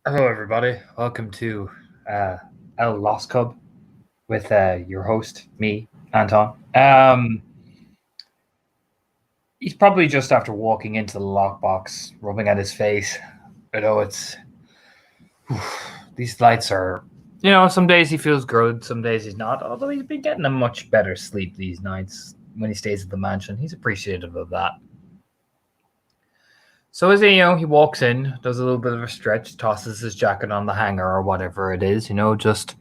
Hello, everybody. Welcome to uh, El Lost Cub with your host, me, Anton. He's probably just after walking into the lockbox, rubbing at his face. I know these lights are. Some days he feels good, some days he's not. Although he's been getting a much better sleep these nights when he stays at the mansion. He's appreciative of that. So as he walks in, does a little bit of a stretch, tosses his jacket on the hanger or whatever it is. Just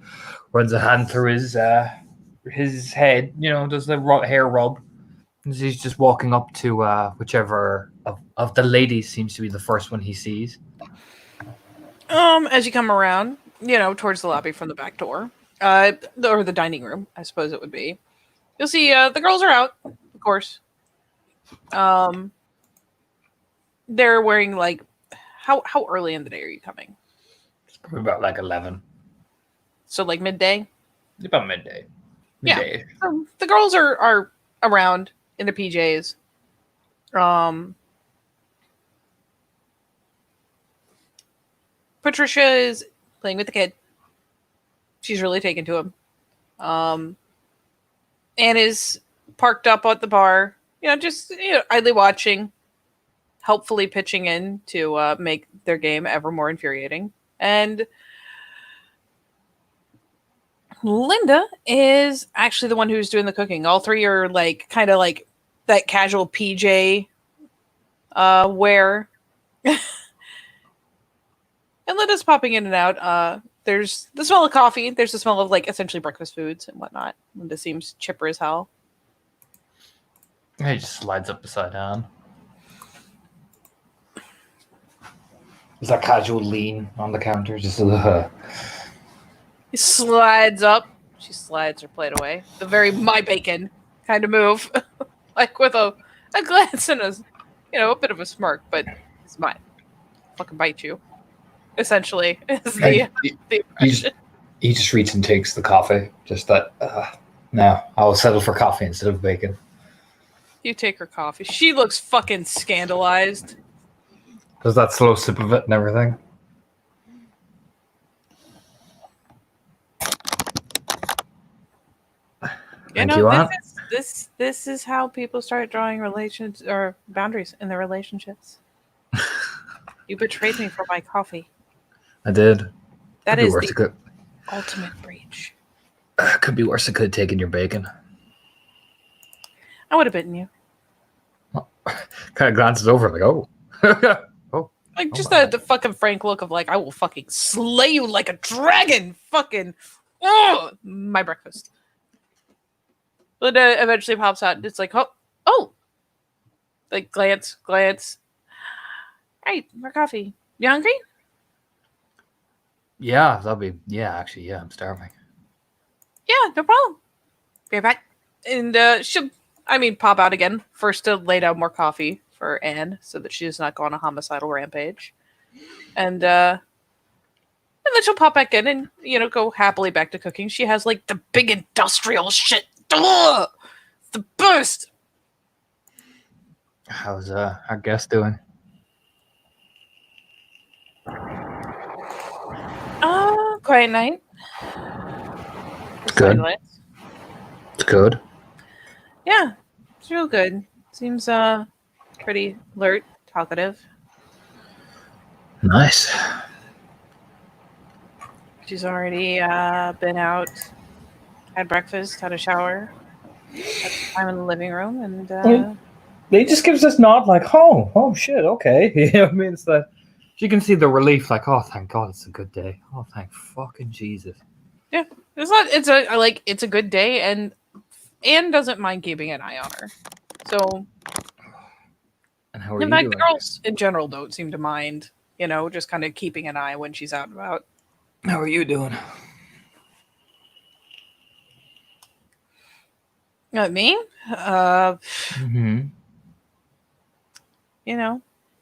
runs a hand through his head. Does the hair rub. As he's just walking up to whichever of the ladies seems to be the first one he sees. As you come around, towards the lobby from the back door, or the dining room, I suppose it would be. You'll see the girls are out, of course. They're wearing like how early in the day are you coming? It's probably about like 11. So like midday. About midday. Yeah. The girls are around in the PJs. Patricia is playing with the kid. She's really taken to him. And is parked up at the bar, just idly watching, helpfully pitching in to make their game ever more infuriating. And Linda is actually the one who's doing the cooking. All three are like kind of like that casual PJ wear. And Linda's popping in and out. There's the smell of coffee. There's the smell of like essentially breakfast foods and whatnot. Linda seems chipper as hell. He just slides up beside Anne. There's that casual lean on the counter, just He slides up. She slides her plate away. The very my bacon kind of move. Like with a glance and a bit of a smirk, but it's mine. Fucking bite you. Essentially, is the impression. He just reaches and takes the coffee. Just that, no, I'll settle for coffee instead of bacon. You take her coffee. She looks fucking scandalized. Does that slow sip of it and everything? Thank you, Aunt. This is how people start drawing relations or boundaries in their relationships. You betrayed me for my coffee. I did. That is the ultimate breach. Could be worse. It could have taken your bacon. I would have bitten you. Kind of glances over like, oh. Oh. Like just the fucking frank look of like, I will fucking slay you like a dragon. Fucking, oh, my breakfast. Linda eventually pops out and it's like, oh. Like glance. Hey, more coffee. You hungry? Yeah, actually, I'm starving. Yeah, no problem. Be right back. And she'll, pop out again. First to lay down more coffee for Anne so that she does not go on a homicidal rampage. And then she'll pop back in and, go happily back to cooking. She has, like, the big industrial shit. Ugh! The best! How's our guest doing? Quiet night. Good. It's good. Yeah, it's real good. Seems pretty alert, talkative. Nice. She's already been out, had breakfast, had a shower, had some time in the living room, and he just gives this nod like, oh shit, okay. You know what I mean? It's that you can see the relief, like, oh, thank God, it's a good day. Oh, thank fucking Jesus. Yeah, it's a good day, and Anne doesn't mind keeping an eye on her. So, and how are in you fact, doing? the girls in general don't seem to mind, just kind of keeping an eye when she's out and about. How are you doing? Me?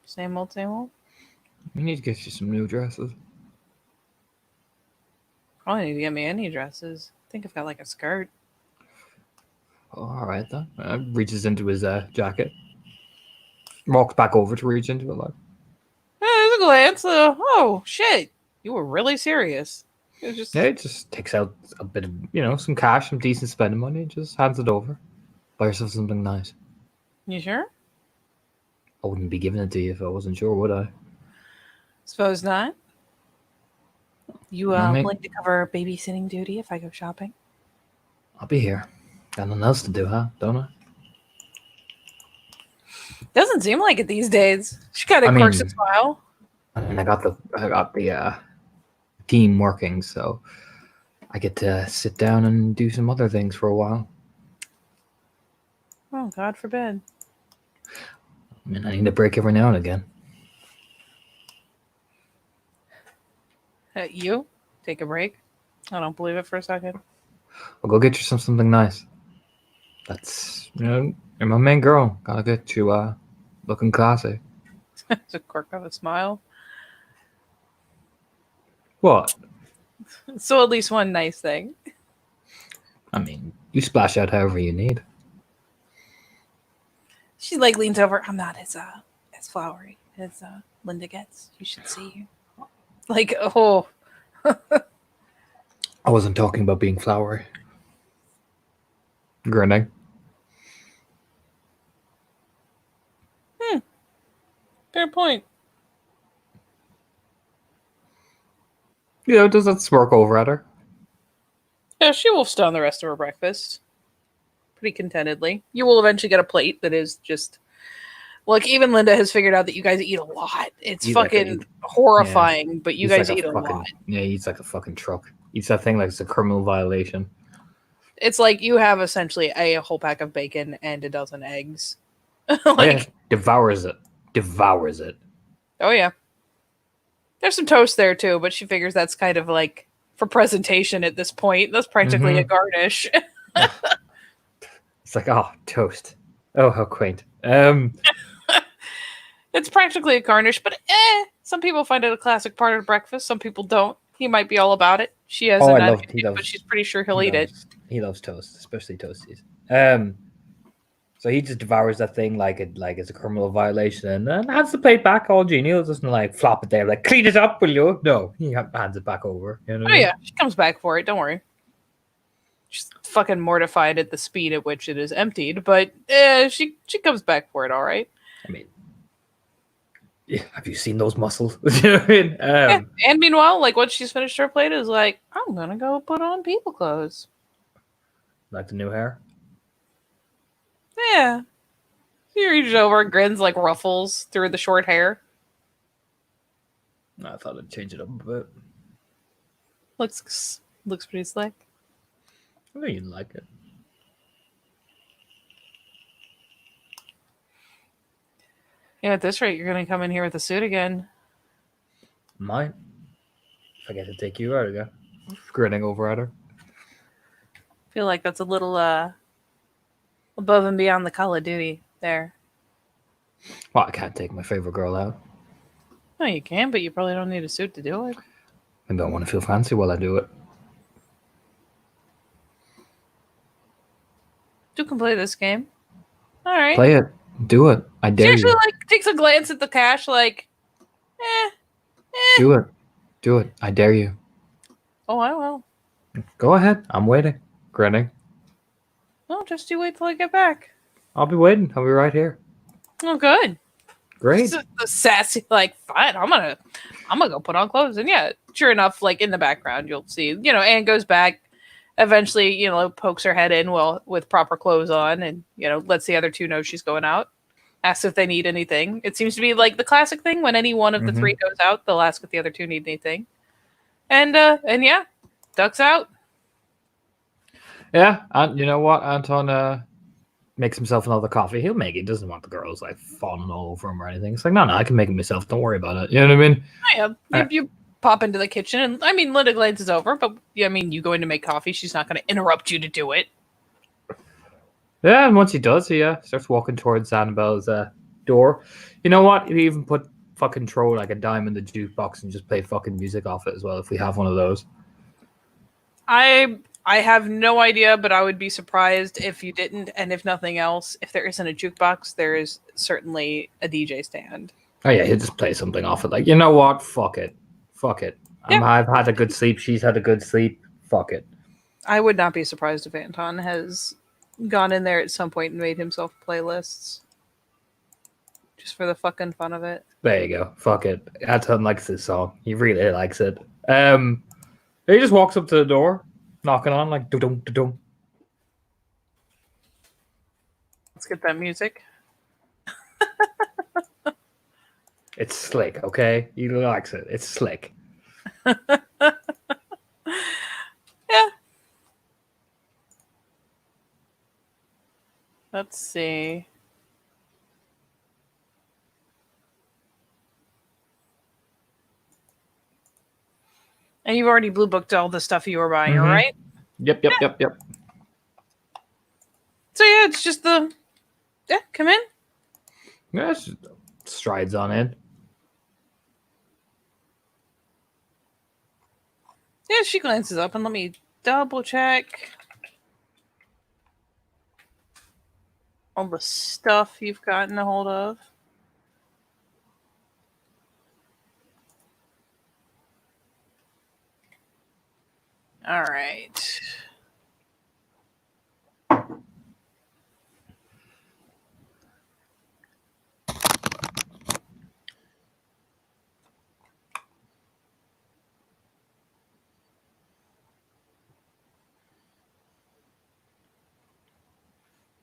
Same old. We need to get you some new dresses. Probably need to get me any dresses. I think I've got like a skirt. Oh, all right then. Reaches into his jacket. Walks back over to reach into it like. There's a glance. Oh shit! You were really serious. It was just Yeah, it just takes out a bit of, some cash, some decent spending money, just hands it over. Buy yourself something nice. you sure? I wouldn't be giving it to you if I wasn't sure, would I? Suppose not. You I mean, willing to cover babysitting duty if I go shopping? I'll be here. Got nothing else to do, huh? Don't I? Doesn't seem like it these days. She kind I of quirks a mean, smile. I got the team working, so I get to sit down and do some other things for a while. Oh, God forbid. I mean, I need a break every now and again. You take a break? I don't believe it for a second. I'll go get you something nice. That's you're my main girl. Gotta get you looking classy. It's a quirk of a smile. What? So at least one nice thing. I mean, you splash out however you need. She like leans over. I'm not as flowery as Linda gets. You should see. Like, oh. I wasn't talking about being flowery. Grinning. Fair point. Does that smirk over at her? Yeah, she wolfs down the rest of her breakfast pretty contentedly. You will eventually get a plate that is just like, even Linda has figured out that you guys eat a lot. It's fucking horrifying, but you guys eat a lot. Yeah, he eats like a fucking truck. Eats that thing like it's a criminal violation. It's like you have essentially a whole pack of bacon and a dozen eggs. Devours it. Devours it. Oh yeah. There's some toast there too, but she figures that's kind of like for presentation at this point. That's practically a garnish. It's like, oh, toast. Oh, how quaint. It's practically a garnish, but some people find it a classic part of breakfast. Some people don't. He might be all about it. She hasn't but she's pretty sure he'll eat it. He loves toast, especially toasties. So he just devours that thing like it's a criminal violation, and then hands the plate back all genial. Doesn't like flop it there, like clean it up, will you? No, he hands it back over. You know what I mean? Yeah, she comes back for it. Don't worry. She's fucking mortified at the speed at which it is emptied, but she comes back for it. All right. I mean, yeah, have you seen those muscles? You know what I mean? Yeah. And meanwhile, like once she's finished her plate, is like, I'm gonna go put on people clothes. Like the new hair. Yeah. He reaches over and grins like ruffles through the short hair. I thought I'd change it up a bit. Looks pretty slick. I know you'd like it. Yeah, at this rate, you're gonna come in here with a suit again. Might. If I get to take you out again. Grinning over at her. I feel like that's a little above and beyond the Call of Duty there. Well, I can't take my favorite girl out. No, you can, but you probably don't need a suit to do it. Maybe I want to feel fancy while I do it. You can play this game. All right. Play it. Do it. I dare you. She actually takes a glance at the cash like, Do it. Do it. I dare you. Oh, I will. Go ahead. I'm waiting. Grinning. Well, just you wait till I get back. I'll be waiting. I'll be right here. Oh, good. Great. The sassy, like, fine, I'm gonna go put on clothes. And yeah, sure enough, like in the background, you'll see, Anne goes back, eventually, pokes her head in with proper clothes on, and lets the other two know she's going out. Asks if they need anything. It seems to be like the classic thing when any one of the three goes out, they'll ask if the other two need anything. And yeah, ducks out. Yeah, and you know what? Anton makes himself another coffee. He'll make it. He doesn't want the girls like falling all over him or anything. It's like, no, I can make it myself. Don't worry about it. You know what I mean? Oh, yeah. You pop into the kitchen, and I mean, Linda glances over, but I mean, you go in to make coffee. She's not going to interrupt you to do it. Yeah, and once he does, he starts walking towards Annabelle's door. You know what? He even put fucking throw like a dime in the jukebox and just play fucking music off it as well if we have one of those. I have no idea, but I would be surprised if you didn't. And if nothing else, if there isn't a jukebox, there is certainly a DJ stand. Oh yeah, he'll just play something off it. Like, you know what? Fuck it. Fuck it. Yeah. I've had a good sleep. She's had a good sleep. Fuck it. I would not be surprised if Anton has gone in there at some point and made himself playlists. Just for the fucking fun of it. There you go. Fuck it. Anton likes this song. He really likes it. He just walks up to the door, knocking on like dum dum. Let's get that music. It's slick, okay? He likes it. It's slick. Yeah. Let's see. And you've already blue booked all the stuff you were buying, Mhm. right? Yep. So yeah, it's just the come in. Yeah, strides on in. Yeah, she glances up and let me double check all the stuff you've gotten a hold of. All right.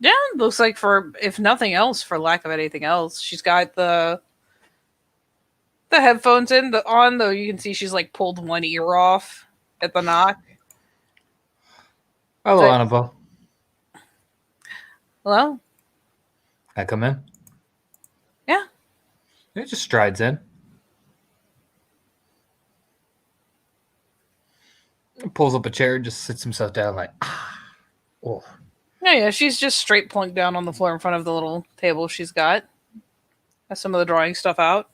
Yeah, looks like for if nothing else, for lack of anything else, she's got the headphones on though. You can see she's like pulled one ear off at the knock. Hello, So, Annabelle. hello. Can I come in? Yeah. He just strides in. Pulls up a chair and just sits himself down like, oh. Yeah. She's just straight plunked down on the floor in front of the little table she's got. Has some of the drawing stuff out.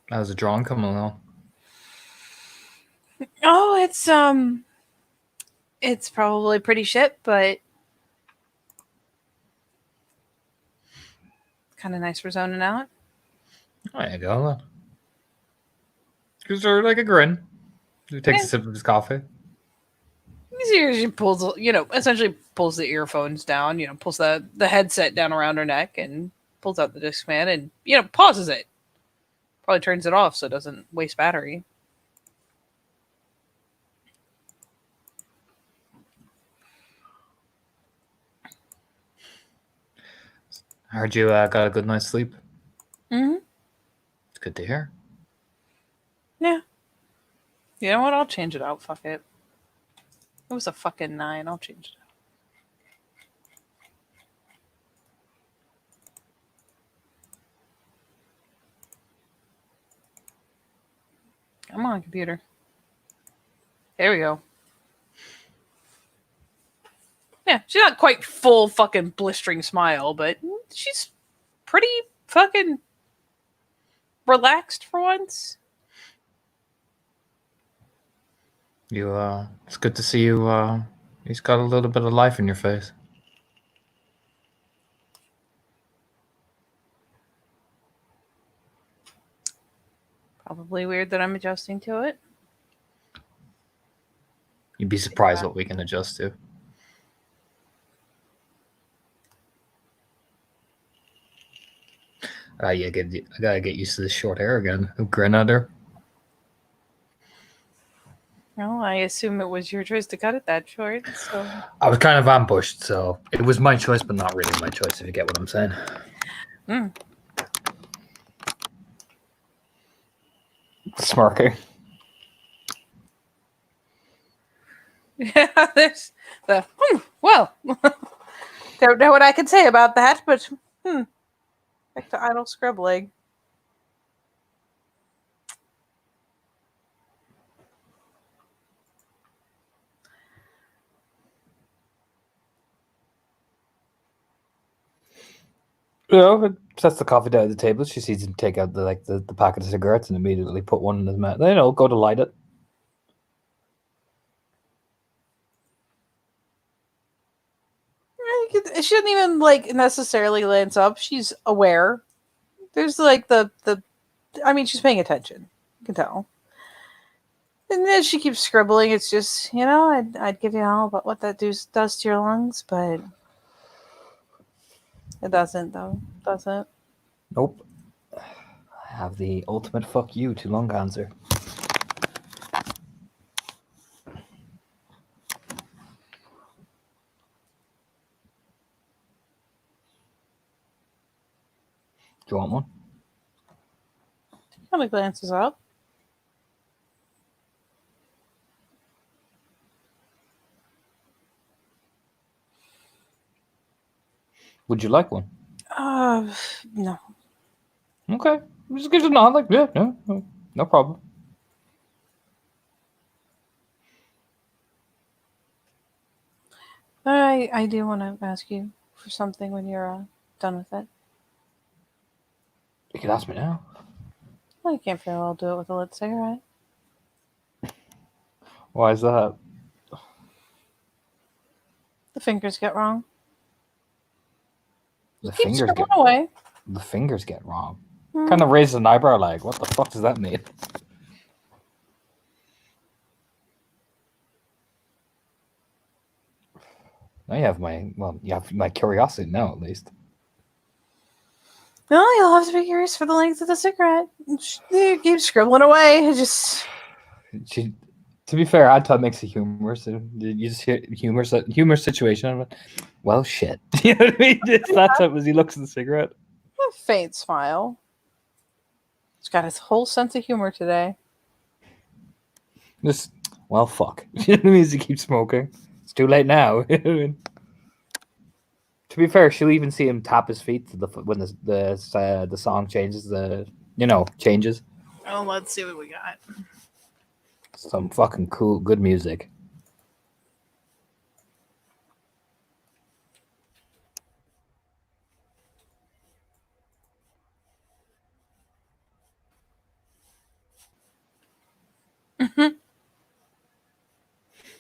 How's the drawing coming along? Oh, it's probably pretty shit, but kind of nice for zoning out. There you go, then. Gives her like a grin. He takes Yeah. a sip of his coffee. She pulls, essentially pulls the earphones down, pulls the headset down around her neck and pulls out the Discman and, pauses it. Probably turns it off so it doesn't waste battery. I heard you got a good night's sleep. Mm-hmm. It's good to hear. Yeah. You know what? I'll change it out. Fuck it. It was a fucking 9. I'll change it out. Come on, computer. There we go. Yeah, she's not quite full fucking blistering smile, but she's pretty fucking relaxed for once. It's good to see you. He's got a little bit of life in your face. Probably weird that I'm adjusting to it. You'd be surprised what we can adjust to. I gotta get used to this short hair again. Grin at her. Well, I assume it was your choice to cut it that short, so. I was kind of ambushed, so it was my choice, but not really my choice, if you get what I'm saying. Smirking. Yeah, there's the, well, don't know what I can say about that, but, back to idle scrub leg. Sets the coffee down at the table. She sees him take out the packet of cigarettes and immediately put one in his mouth. Go to light it. She doesn't even necessarily glance up. She's aware. There's the I mean, she's paying attention. You can tell. And then she keeps scribbling. It's just, I'd give you all about what that does to your lungs, but it doesn't, though. Doesn't. Nope. I have the ultimate fuck you to lung cancer. Do you want one? Kind of glances up. Would you like one? No. Okay. Just give it a nod, like, yeah, no problem. I do want to ask you for something when you're done with it. You can ask me now. Well, you can't very well do it with a lit cigarette. Why is that? The fingers get wrong. The Keep fingers scribbling get away. the fingers get wrong. Hmm. Kind of raises an eyebrow, like, what the fuck does that mean? Now you have my curiosity now, at least. No, you'll have to be curious for the length of the cigarette. You keep scribbling away. It just. To be fair, Anton makes a humor, so you just hear humor situation. I'm like, well, shit. You know what I mean? It's that time as he looks at the cigarette. A faint smile. He's got his whole sense of humor today. Just, well, fuck. You know what I mean? As he keeps smoking. It's too late now. You know what I mean? To be fair, she'll even see him tap his feet when the song changes. Changes. Oh, let's see what we got. Some fucking cool, good music.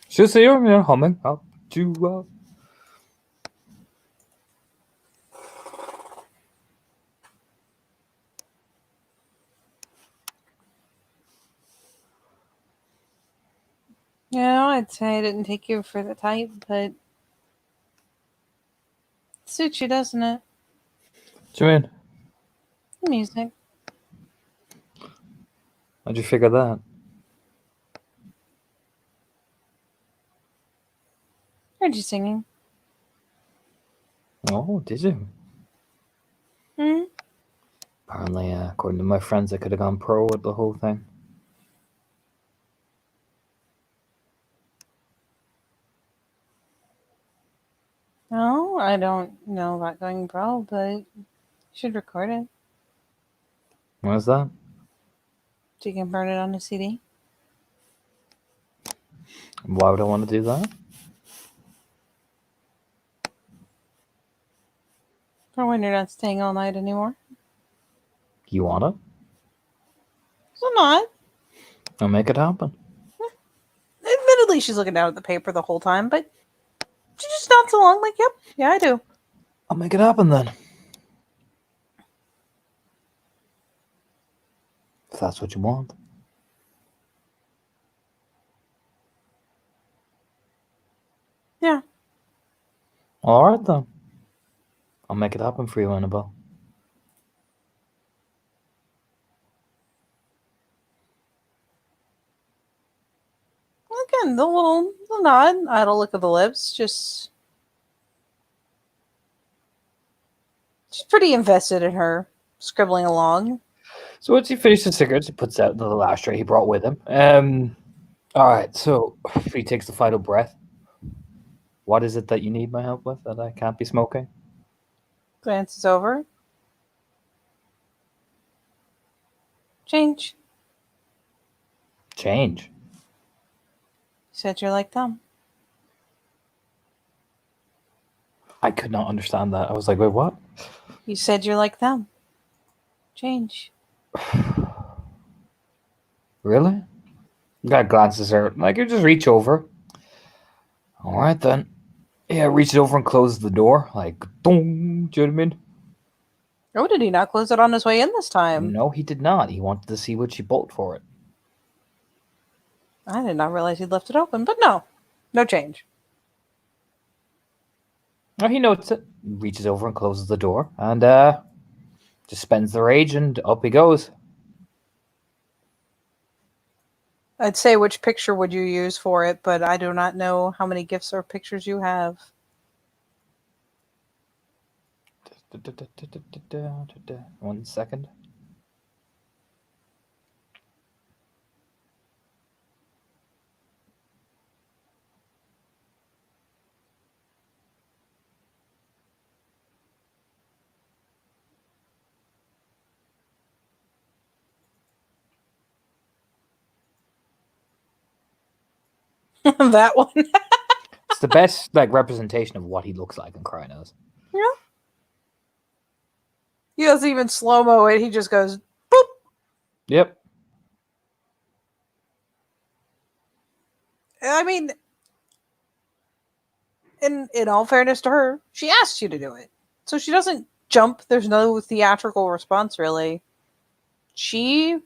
She'll see her, humming up to. Yeah, I'd say I didn't take you for the type, but it suits you, doesn't it? What do you mean? Music. How'd you figure that? Heard you singing. Oh, did you? Hmm? Apparently, according to my friends, I could have gone pro with the whole thing. No, I don't know about going pro, but you should record it What is that? so you can burn it on a CD. Why would I want to do that? For when you're not staying all night anymore. You want it? So not. I'll make it happen. Admittedly, she's looking down at the paper the whole time, but she just nods along like, yep, yeah, I do. I'll make it happen then. If that's what you want. Yeah. All right then. I'll make it happen for you, Annabelle. Again, the little nod, idle look of the lips, just. She's pretty invested in her, scribbling along. So once he finishes the cigarettes, he puts out the little ashtray he brought with him. All right, so he takes the final breath. What is it that you need my help with that I can't be smoking? Glances over. Change. Change. You said you're like them. I could not understand that. I was like, wait, what? You said you're like them. Change. Really? Guy glances her. Like, you just reach over. All right, then. Yeah, reaches over and closes the door. Like, boom. Do you know what I mean? Oh, did he not close it on his way in this time? No, he did not. He wanted to see what she bought for it. I did not realize he'd left it open, but no. No change. Oh, he notes it, reaches over and closes the door, and just spends the rage, and up he goes. I'd say which picture would you use for it, but I do not know how many gifts or pictures you have. 1 second. That one. It's the best representation of what he looks like in Krynos. Yeah. He doesn't even slow-mo it. He just goes, boop. Yep. I mean, in all fairness to her, she asked you to do it. So she doesn't jump. There's no theatrical response, really. She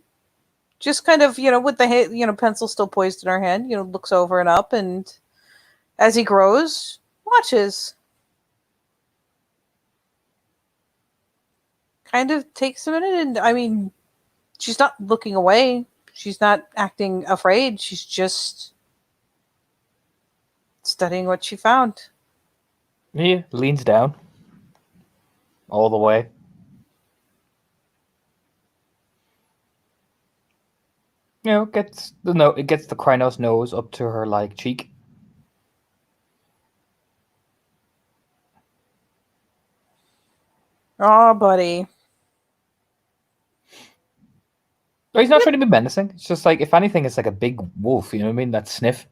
just kind of, with the pencil still poised in her hand, looks over and up, and as he grows, watches. Kind of takes a minute, and I mean, she's not looking away. She's not acting afraid. She's just studying what she found. He leans down all the way. It gets the Krynos nose up to her cheek. Oh, buddy. No, he's not trying to be menacing. It's just if anything, it's like a big wolf. You know what I mean? That sniff.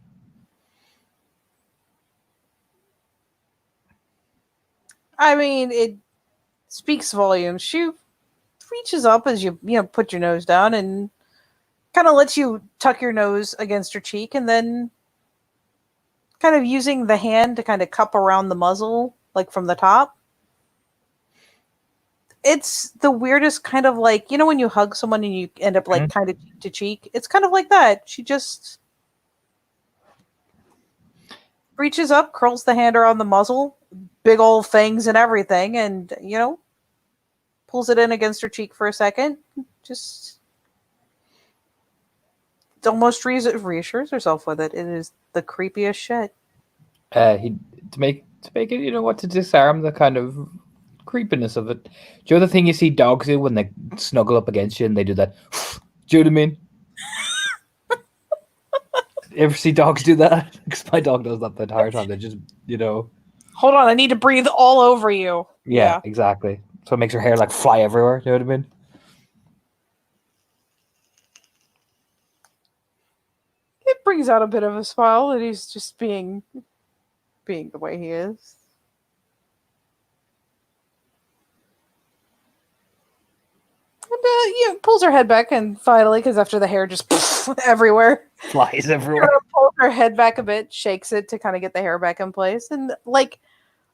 I mean, it speaks volumes. She reaches up as you put your nose down and kind of lets you tuck your nose against her cheek, and then kind of using the hand to kind of cup around the muzzle, from the top. It's the weirdest kind of when you hug someone and you end up kind of cheek to cheek. It's kind of like that. She just reaches up, curls the hand around the muzzle, big old fangs and everything, and pulls it in against her cheek for a second. Just almost reassures herself with it. It is the creepiest shit. To make it, to disarm the kind of creepiness of it. Do you know the thing you see dogs do when they snuggle up against you and they do that? Do you know what I mean? You ever see dogs do that? Because my dog does that the entire time. They just, Hold on, I need to breathe all over you. Yeah, exactly. So it makes her hair fly everywhere. Do you know what I mean? It brings out a bit of a smile that he's just being the way he is. And pulls her head back, and finally, because after the hair just everywhere, flies everywhere, pulls her head back a bit, shakes it to kind of get the hair back in place, and of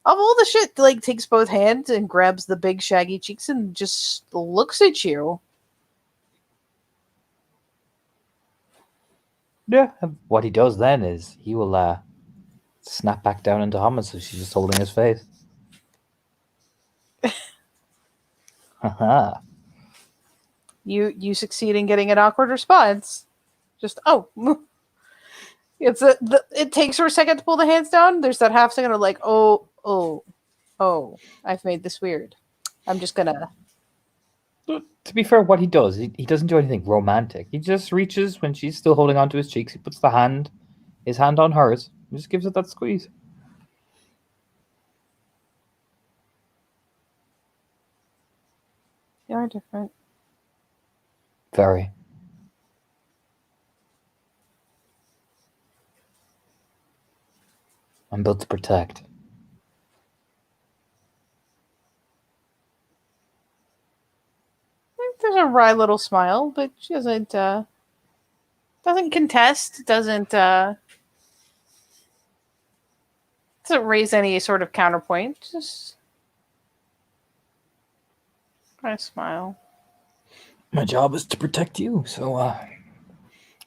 all the shit, takes both hands and grabs the big shaggy cheeks and just looks at you. Yeah. What he does then is he will snap back down into Hammond, so she's just holding his face. Haha. You succeed in getting an awkward response. Just it takes her a second to pull the hands down. There's that half second of oh, I've made this weird. I'm just gonna. To be fair, what he does, he doesn't do anything romantic. He just reaches when she's still holding onto his cheeks. He puts his hand on hers, and just gives it that squeeze. You're different. Very. I'm built to protect. There's a wry little smile, but she doesn't contest, doesn't raise any sort of counterpoint. Just I smile. My job is to protect you, so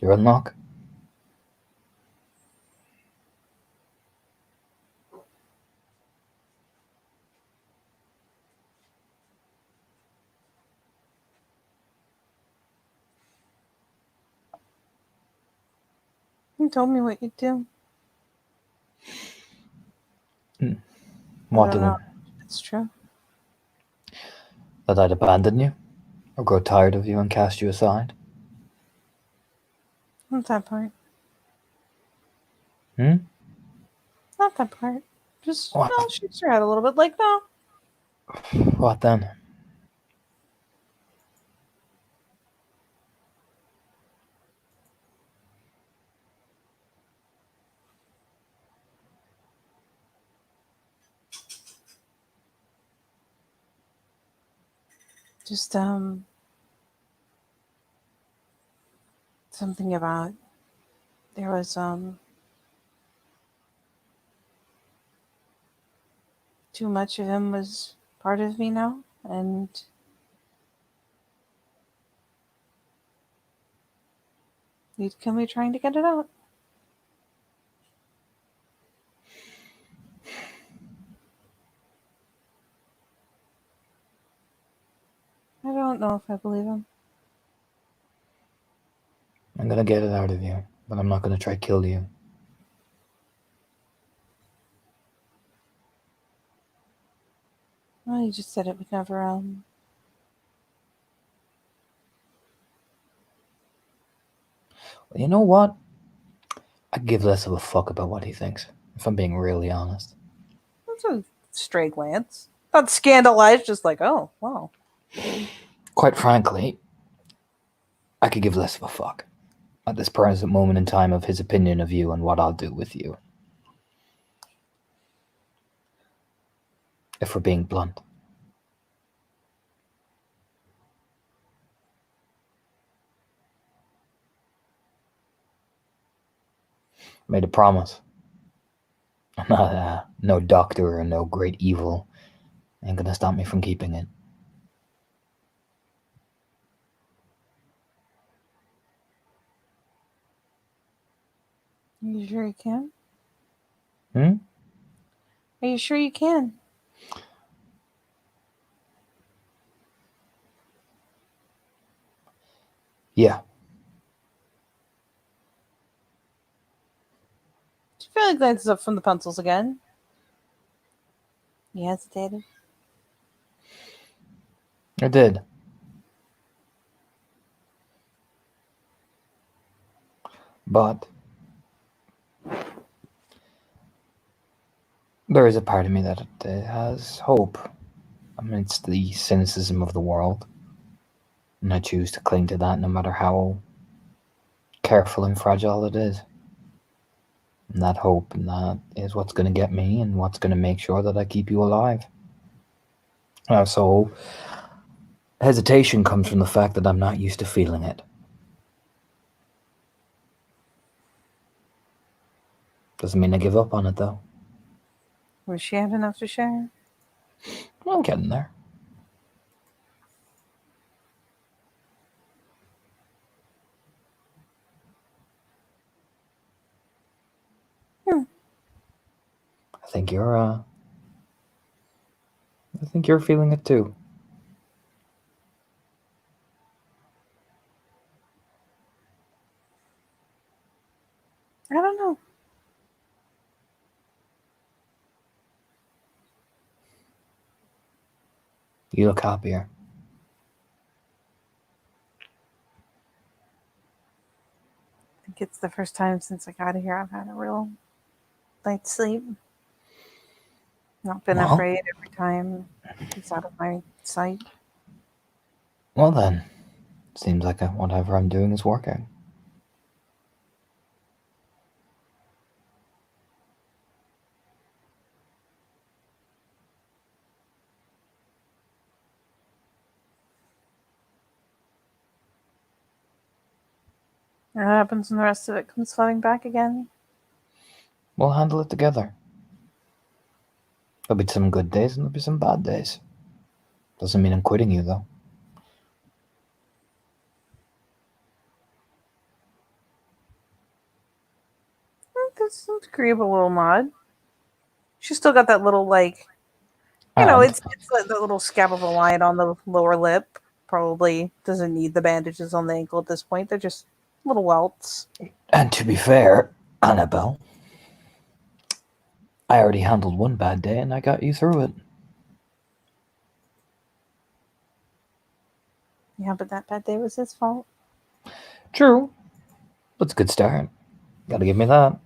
you're in luck. You told me what you'd do. I What don't do know I? if it's true. That I'd abandon you, or grow tired of you and cast you aside? Not that part. Hmm? Not that part. Just, What? no, shakes her head a little bit. Like, no. What then? Just, something about there was, too much of him was part of me now, and he'd kill me trying to get it out. I don't know if I believe him. I'm gonna get it out of you, but I'm not gonna try to kill you. Well, you just said it would never, You know what? I give less of a fuck about what he thinks, if I'm being really honest. It's a stray glance. Not scandalized, just like, oh, wow. Quite frankly, I could give less of a fuck at this present moment in time of his opinion of you and what I'll do with you. If we're being blunt. Made a promise. I'm not no doctor or no great evil. Ain't gonna stop me from keeping it. Are you sure you can? Hmm? Are you sure you can? Yeah. She fairly glances up from the pencils again. He hesitated. I did. But there is a part of me that has hope amidst the cynicism of the world. And I choose to cling to that no matter how careful and fragile it is. And that hope and that is what's going to get me and what's going to make sure that I keep you alive. So hesitation comes from the fact that I'm not used to feeling it. Doesn't mean I give up on it though. Was she have enough to share? Well, I'm getting there. Hmm. I think you're feeling it too. I don't know. You look happier. I think it's the first time since I got here I've had a real night's sleep. Not been Well, afraid every time he's out of my sight. well then, seems like whatever I'm doing is working. What happens when the rest of it comes flooding back again? We'll handle it together. There'll be some good days and there'll be some bad days. Doesn't mean I'm quitting you, though. That's creep a little nod. She's still got that little And it's like the little scab of a line on the lower lip. Probably doesn't need the bandages on the ankle at this point. They're just little welts. and to be fair, Annabelle, I already handled one bad day and I got you through it. Yeah, but that bad day was his fault. True. But it's a good start. Gotta give me that.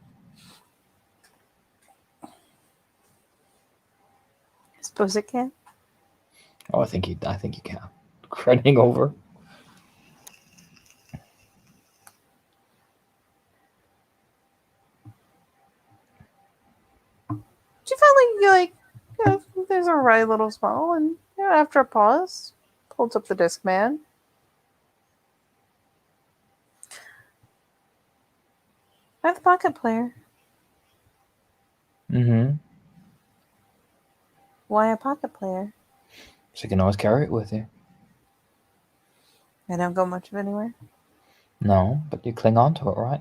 I suppose it can. Oh, I think you can. Crediting over. She finally there's a right little smile, and after a pause, pulls up the disc man. I have the pocket player. Mm-hmm. Why a pocket player? So you can always carry it with you. I don't go much of anywhere. No, but you cling on to it, right?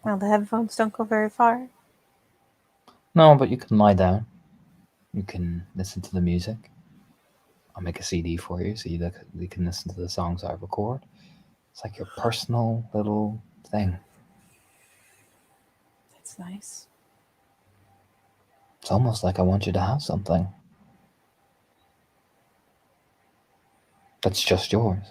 Well, the headphones don't go very far. No, but you can lie down. You can listen to the music. I'll make a CD for you so you can listen to the songs I record. It's like your personal little thing. That's nice. It's almost like I want you to have something that's just yours.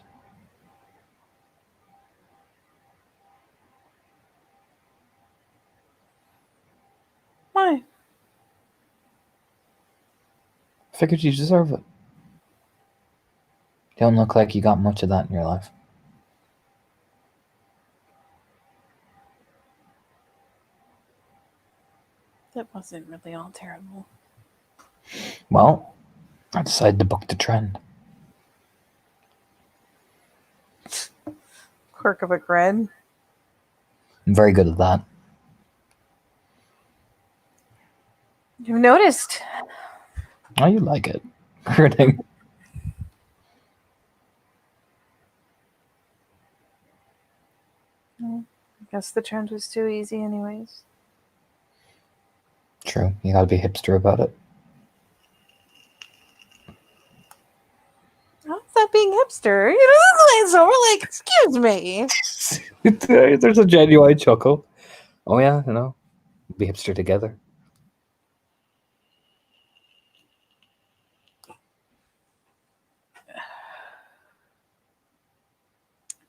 Why? Figured you deserve it. You don't look like you got much of that in your life. That wasn't really all terrible. Well, I decided to book the trend. Quirk of a grin. I'm very good at that. You've noticed. Oh, you like it. Grinning. I guess the trend was too easy, anyways. True. You gotta be hipster about it. How's that being hipster? You know, glance over like, excuse me. There's a genuine chuckle. Oh yeah, be hipster together.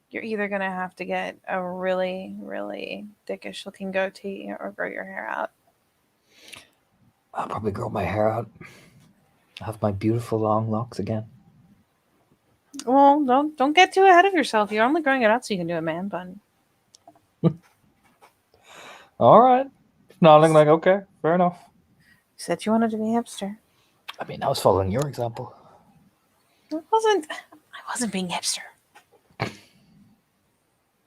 You're either gonna have to get a really, really dickish looking goatee or grow your hair out. I'll probably grow my hair out. Have my beautiful long locks again. Well, don't get too ahead of yourself. You're only growing it out so you can do a man bun. All right. Nodding like, okay, fair enough. You said you wanted to be hipster. I mean, I was following your example. I wasn't being hipster. A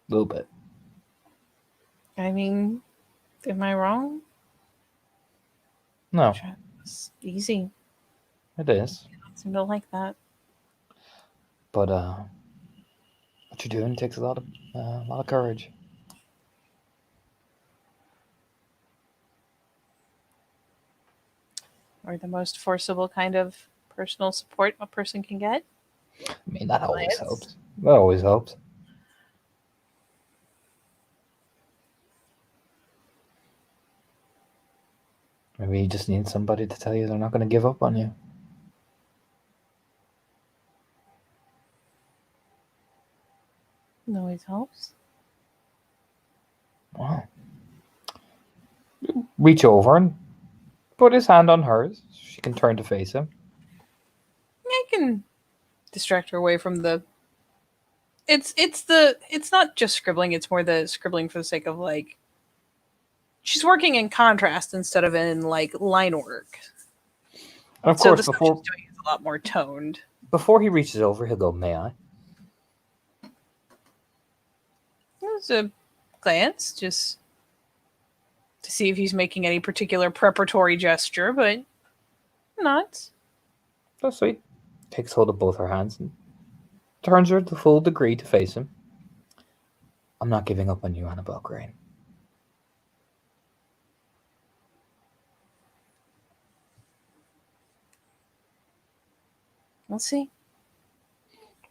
little bit. I mean, am I wrong? No, It's easy. it is. I don't seem to like that. But what you're doing takes a lot of courage. Or the most forcible kind of personal support a person can get. I mean, that always Clients. helps. That always helps. Maybe you just need somebody to tell you they're not going to give up on you. It always helps. Wow. Reach over and put his hand on hers. She can turn to face him. I can distract her away from the. It's not just scribbling. It's more the scribbling for the sake of like. She's working in contrast instead of in like line work. And of So course, the stuff before she's doing is a lot more toned. he reaches over, he'll go, "May I?" There's a glance just to see if he's making any particular preparatory gesture, but not. That's sweet. Takes hold of both her hands and turns her to full degree to face him. I'm not giving up on you, Annabelle Green. We'll see.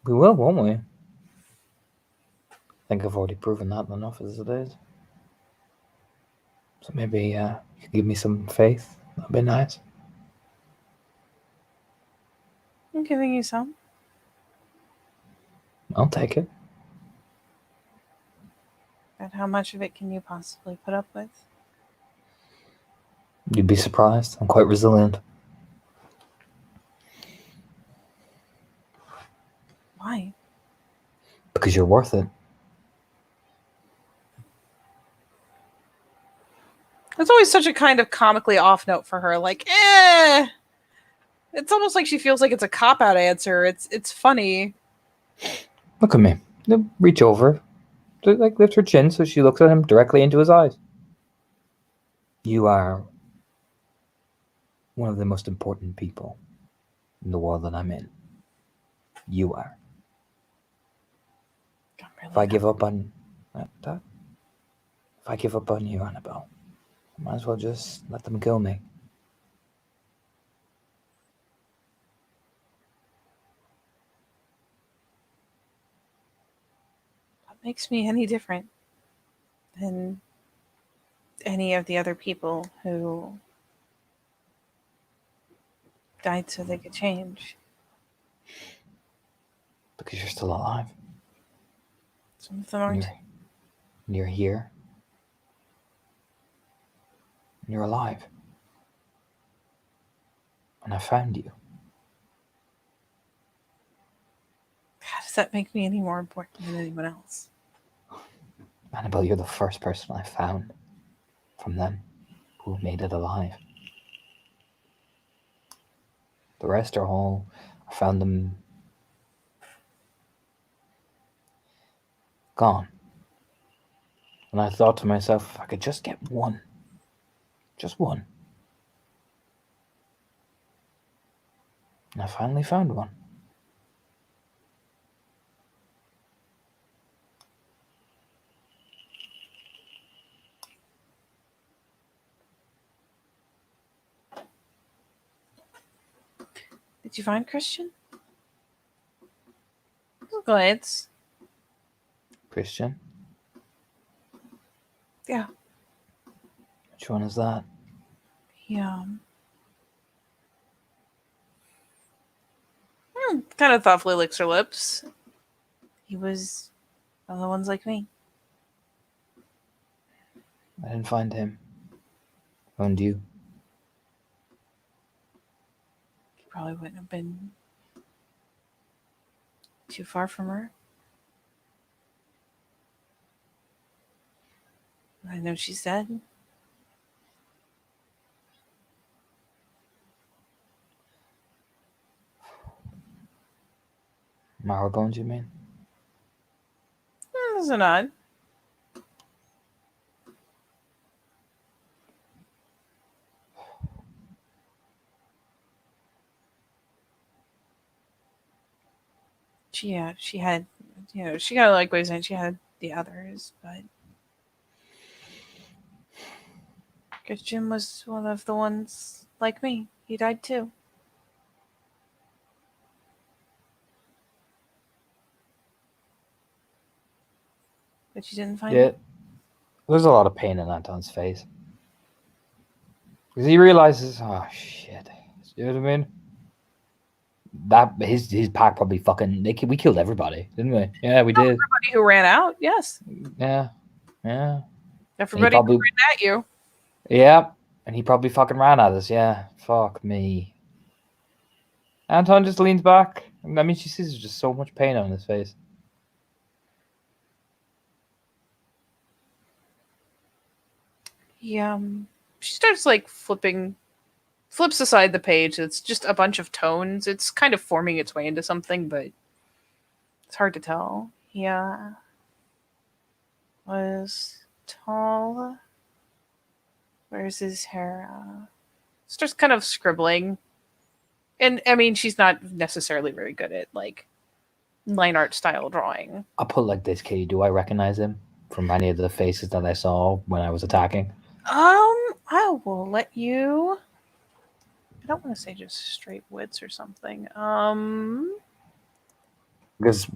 We will, won't we? I think I've already proven that enough as it is. So maybe you could give me some faith. That'd be nice. I'm giving you some. I'll take it. But how much of it can you possibly put up with? You'd be surprised. I'm quite resilient. Why? Because you're worth it. It's always such a kind of comically off note for her. Like, eh. It's almost like she feels like it's a cop-out answer. It's funny. Look at me. Reach over. Like lift her chin so she looks at him directly into his eyes. You are one of the most important people in the world that I'm in. You are. If I give up on that, if I give up on you, Annabelle, I might as well just let them kill me. What makes me any different than any of the other people who died so they could change? Because you're still alive. Some of them aren't. You're here. And you're alive. And I found you. How does that make me any more important than anyone else? Annabelle, you're the first person I found from them who made it alive. The rest are all, I found them gone. And I thought to myself, if I could just get one. Just one. And I finally found one. Did you find Christian? Glades. Christian? Yeah. Which one is that? Yeah. Kind of thoughtfully licks her lips. He was one of the ones like me. I didn't find him. Found you. He probably wouldn't have been too far from her. I know she's dead. Marrowbones, you mean? There's a nod. She had, she got like ways and she had the others, but Christian was one of the ones like me. He died too. But you didn't find him? There's a lot of pain in Anton's face. Because he realizes, oh shit. You know what I mean? That his pack probably fucking we killed everybody, didn't we? Yeah, we did. Everybody who ran out, yes. Yeah. Everybody who ran at you. Yeah. And he probably fucking ran at us, yeah. Fuck me. Anton just leans back. I mean, she sees just so much pain on his face. She starts like flips aside the page. It's just a bunch of tones. It's kind of forming its way into something, but it's hard to tell. Yeah. Was tall. Where's his hair? Starts kind of scribbling. And I mean, she's not necessarily very good at like line art style drawing. I'll put it like this, Katie. Do I recognize him from any of the faces that I saw when I was attacking? I will let you. I don't want to say just straight wits or something. Because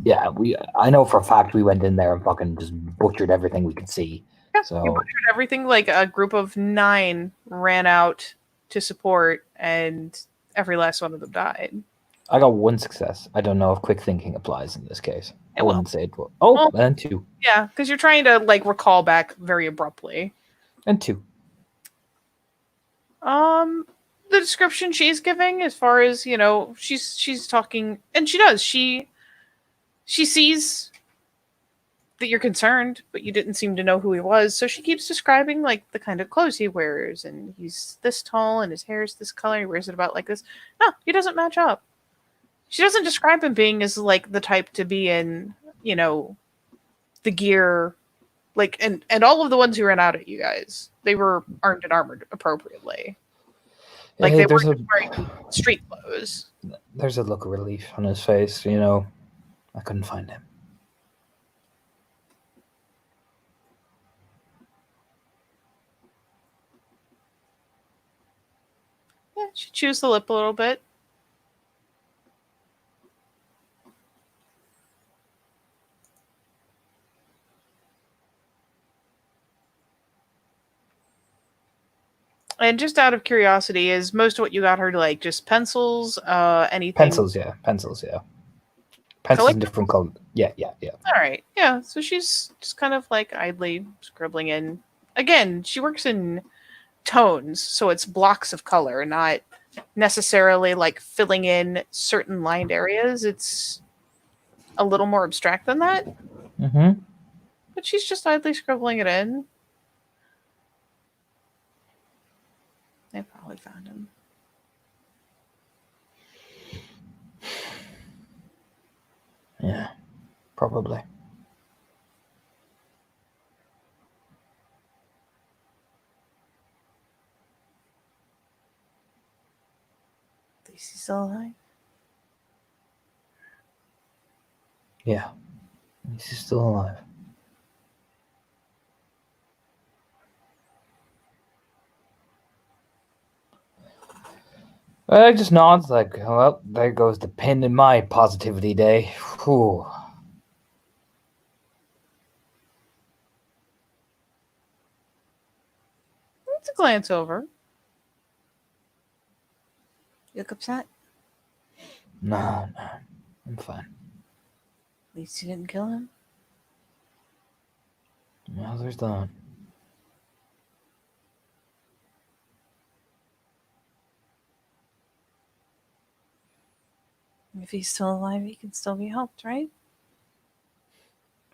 yeah, I know for a fact we went in there and fucking just butchered everything we could see. Yeah, you So butchered everything. Like a group of 9 ran out to support, and every last one of them died. I got one success. I don't know if quick thinking applies in this case. I It will. wouldn't say it will. Oh, Well, and two. yeah, because you're trying to like recall back very abruptly. And two. Um, the description she's giving, as far as she's talking, and she does. She sees that you're concerned, but you didn't seem to know who he was. So she keeps describing like the kind of clothes he wears, and he's this tall, and his hair is this color. He wears it about like this. No, he doesn't match up. She doesn't describe him being as like the type to be in, the gear, like and all of the ones who ran out at you guys, they were armed and armored appropriately. Like Hey, they weren't just wearing street clothes. there's a look of relief on his face. You know, I couldn't find him. Yeah, she chews the lip a little bit. And just out of curiosity, is most of what you got her like just pencils? Anything? Pencils, yeah. Pencils, yeah. Pencils in different colors. Yeah. All right, yeah. So she's just kind of like idly scribbling in. Again, she works in tones, so it's blocks of color, not necessarily like filling in certain lined areas. It's a little more abstract than that. Mm-hmm. But she's just idly scribbling it in. They probably found him. Yeah, probably. Is he still alive? Yeah, he's still alive. I just nods like, well, there goes the pin in my positivity day. Whew. Let's glance over. You look upset? No, I'm fine. At least you didn't kill him. Well, there's that. If he's still alive, he can still be helped, right?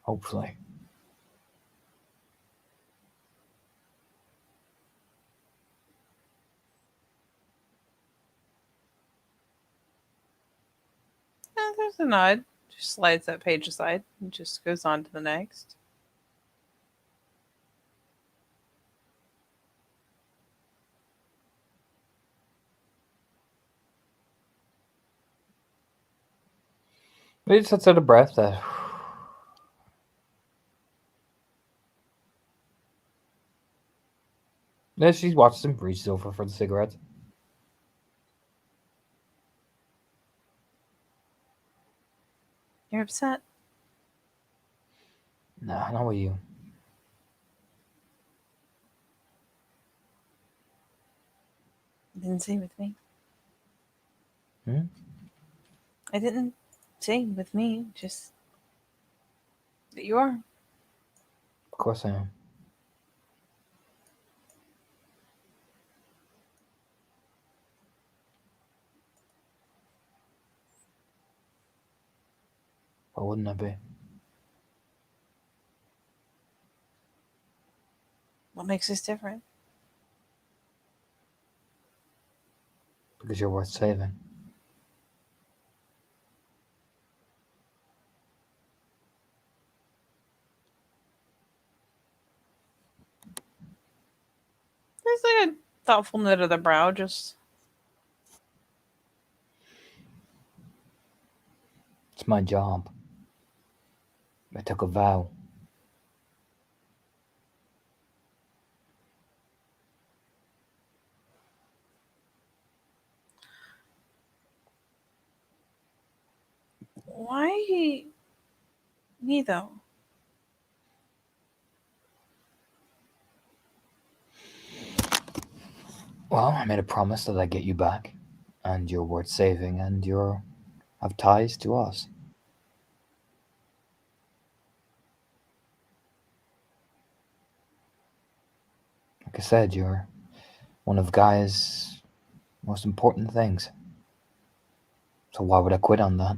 Hopefully. Yeah, there's a nod. Just slides that page aside and just goes on to the next. He just lets out a breath that. Then she watches him, reaches over for the cigarettes. You're upset? No, not with you. You didn't say with me. Hmm? I didn't say with me, just that you are. Of course I am. Why wouldn't I be? What makes us different? Because you're worth saving. There's like a thoughtful knit of the brow, just It's my job. I took a vow. Why me though? Well, I made a promise that I'd get you back, and you're worth saving, and you're have ties to us. Like I said, you're one of Gaia's most important things. So why would I quit on that?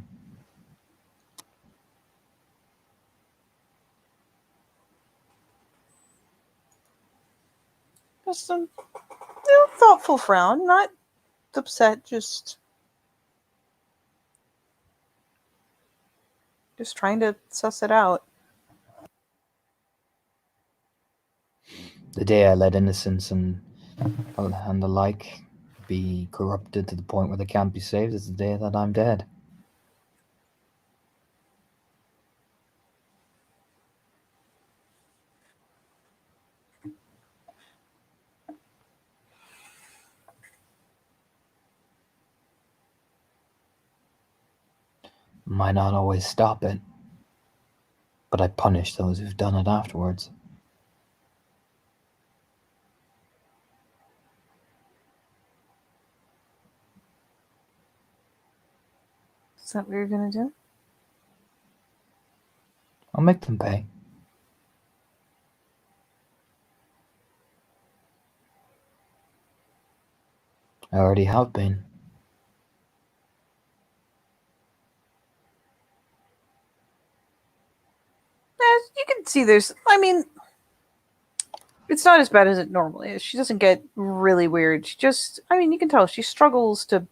Just a thoughtful frown, not upset, just trying to suss it out. The day I let innocence and the like be corrupted to the point where they can't be saved is the day that I'm dead. Might not always stop it, but I punish those who've done it afterwards. Is that what you're gonna do? I'll make them pay. I already have been. You can see there's. I mean, it's not as bad as it normally is. She doesn't get really weird. She just. I mean, you can tell she struggles to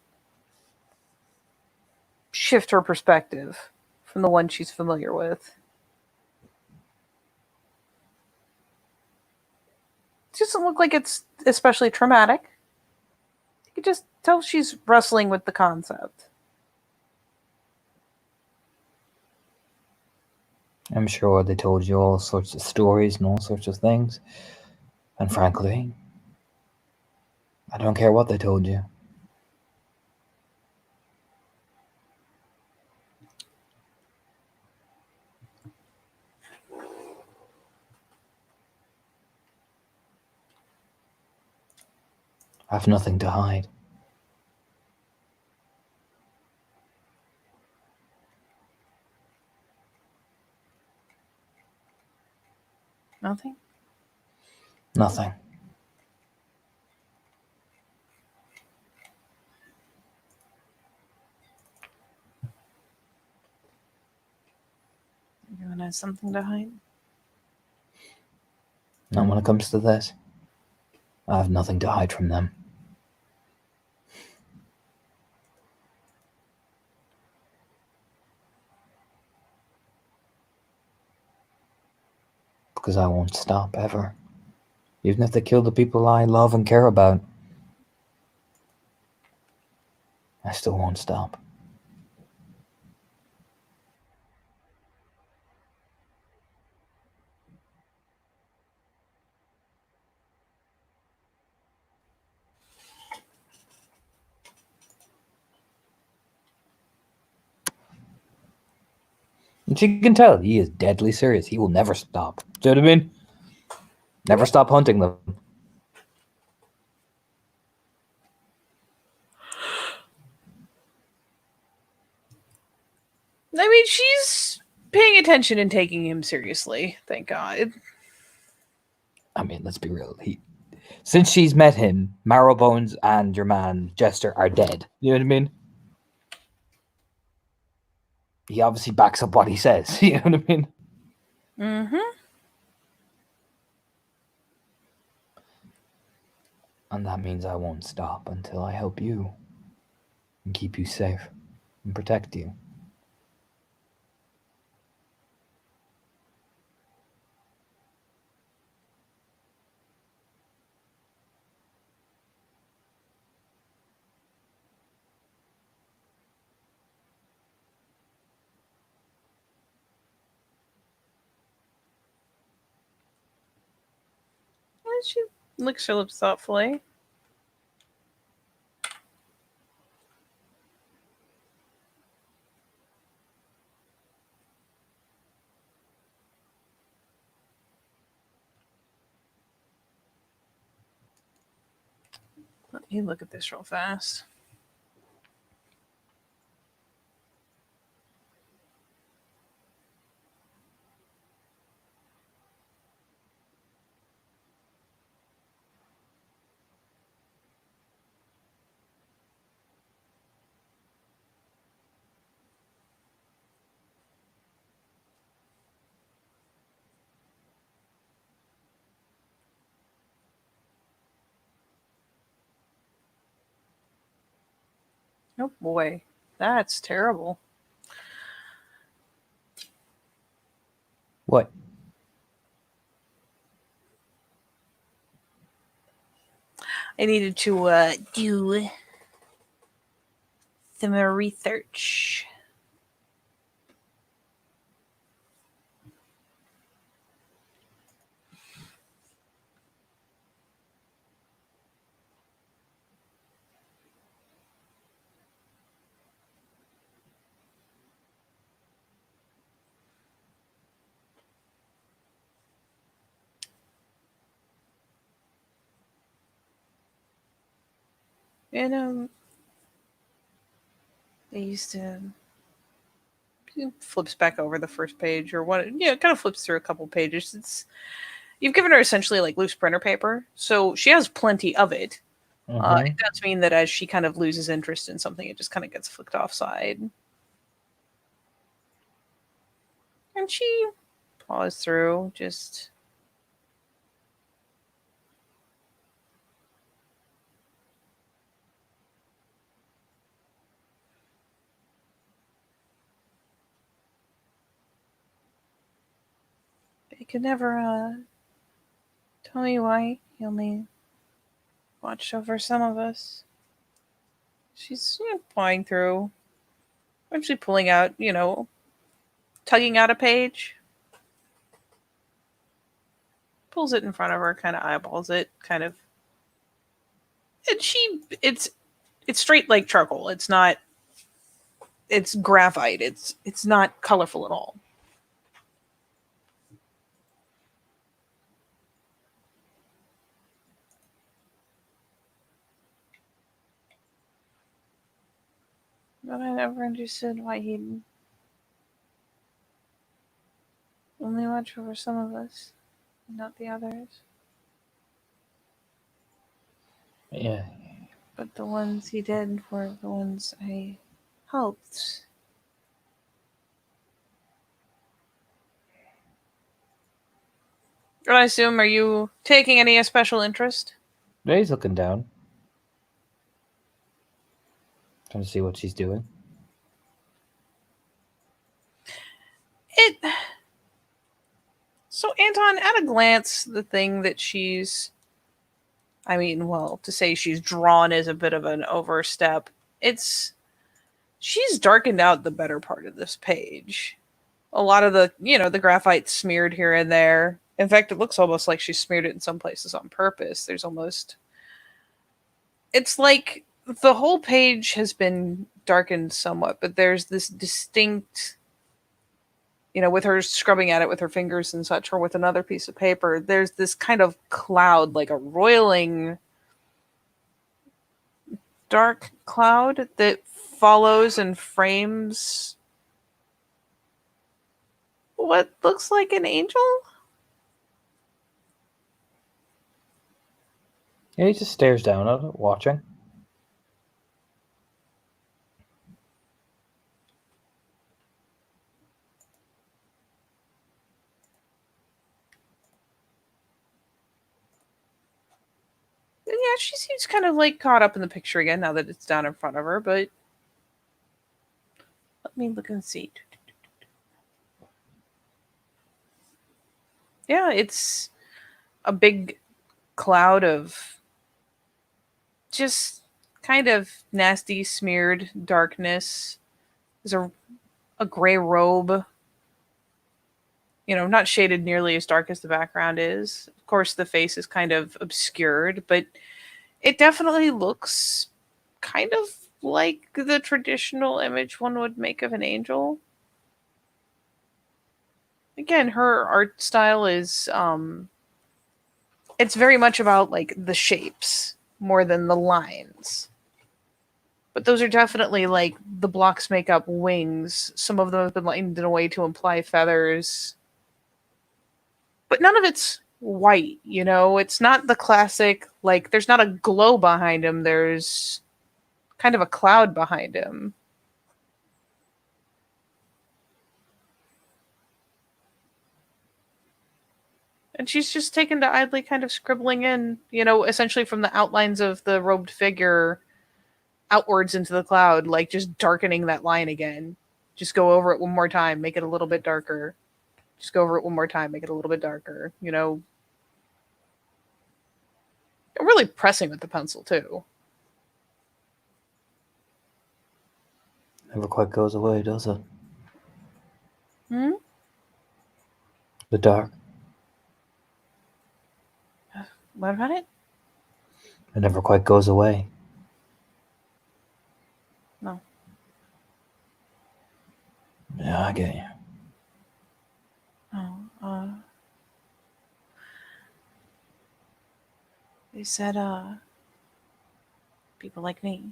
shift her perspective from the one she's familiar with. It doesn't look like it's especially traumatic. You can just tell she's wrestling with the concept. I'm sure they told you all sorts of stories and all sorts of things. And frankly, I don't care what they told you. I have nothing to hide. Nothing? Nothing. Everyone has something to hide. Not when it comes to this. I have nothing to hide from them. Because I won't stop ever. Even if they kill the people I love and care about, I still won't stop. And she can tell he is deadly serious. He will never stop. Do you know what I mean? Never stop hunting them. I mean, she's paying attention and taking him seriously. Thank God. I mean, let's be real. Since she's met him, Marrowbones and your man Jester are dead. You know what I mean? He obviously backs up what he says. You know what I mean? Mm-hmm. And that means I won't stop until I help you and keep you safe and protect you. she licks her lips thoughtfully. Let me look at this real fast. Oh boy, that's terrible. What? I needed to do some research. And they used to flips back over the first page or what? Yeah, it kind of flips through a couple pages. It's you've given her essentially like loose printer paper, so she has plenty of it. It does mean that as she kind of loses interest in something, it just kind of gets flicked offside. And she paws through, just they could never tell me why he only watched over some of us. She's pawing through, eventually pulling out, tugging out a page. Pulls it in front of her, kind of eyeballs it, kind of. And it's straight like charcoal. It's not. It's graphite. It's not colorful at all. But I never understood why he'd only watch over some of us, and not the others. Yeah. But the ones he did were the ones I helped. I assume, are you taking any special interest? Ray's looking down. Trying to see what she's doing. So, Anton, at a glance, the thing that to say she's drawn is a bit of an overstep. She's darkened out the better part of this page. A lot of the graphite smeared here and there. In fact, it looks almost like she smeared it in some places on purpose. It's like the whole page has been darkened somewhat, but there's this distinct, with her scrubbing at it with her fingers and such, or with another piece of paper, there's this kind of cloud, like a roiling dark cloud that follows and frames what looks like an angel. Yeah, he just stares down at it, watching. And yeah, she seems kind of like caught up in the picture again now that it's down in front of her, but let me look and see. Yeah, it's a big cloud of just kind of nasty smeared darkness. There's a gray robe, not shaded nearly as dark as the background is. Of course, the face is kind of obscured, but it definitely looks kind of like the traditional image one would make of an angel. Again, her art style is it's very much about like the shapes more than the lines. But those are definitely like the blocks make up wings. Some of them have been lightened in a way to imply feathers. But none of it's white, It's not the classic, like, there's not a glow behind him, there's kind of a cloud behind him. And she's just taken to idly kind of scribbling in, essentially from the outlines of the robed figure outwards into the cloud, like just darkening that line again. Just go over it one more time, make it a little bit darker. Just go over it one more time, make it a little bit darker. I'm really pressing with the pencil too. Never quite goes away, does it? Hmm? The dark. What about it? It never quite goes away. No. Yeah, I get you. Oh, they said, people like me,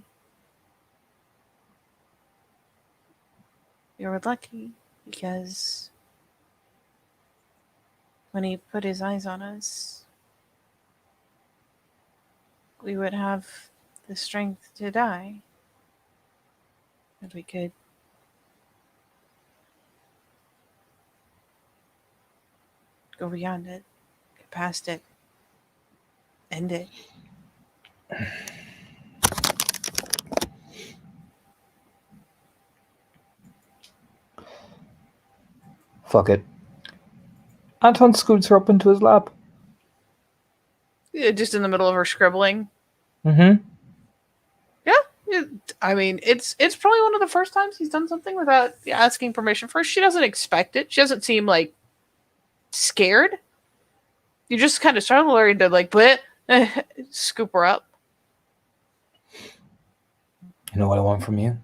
we were lucky because when he put his eyes on us, we would have the strength to die. And we could go beyond it, get past it, end it. Fuck it. Anton scoots her up into his lap. Just in the middle of her scribbling. Mm-hmm. Yeah, I mean, it's probably one of the first times he's done something without asking permission first. She doesn't expect it. She doesn't seem like scared. You just kind of startle her into like, bleh, scoop her up. You know what I want from you?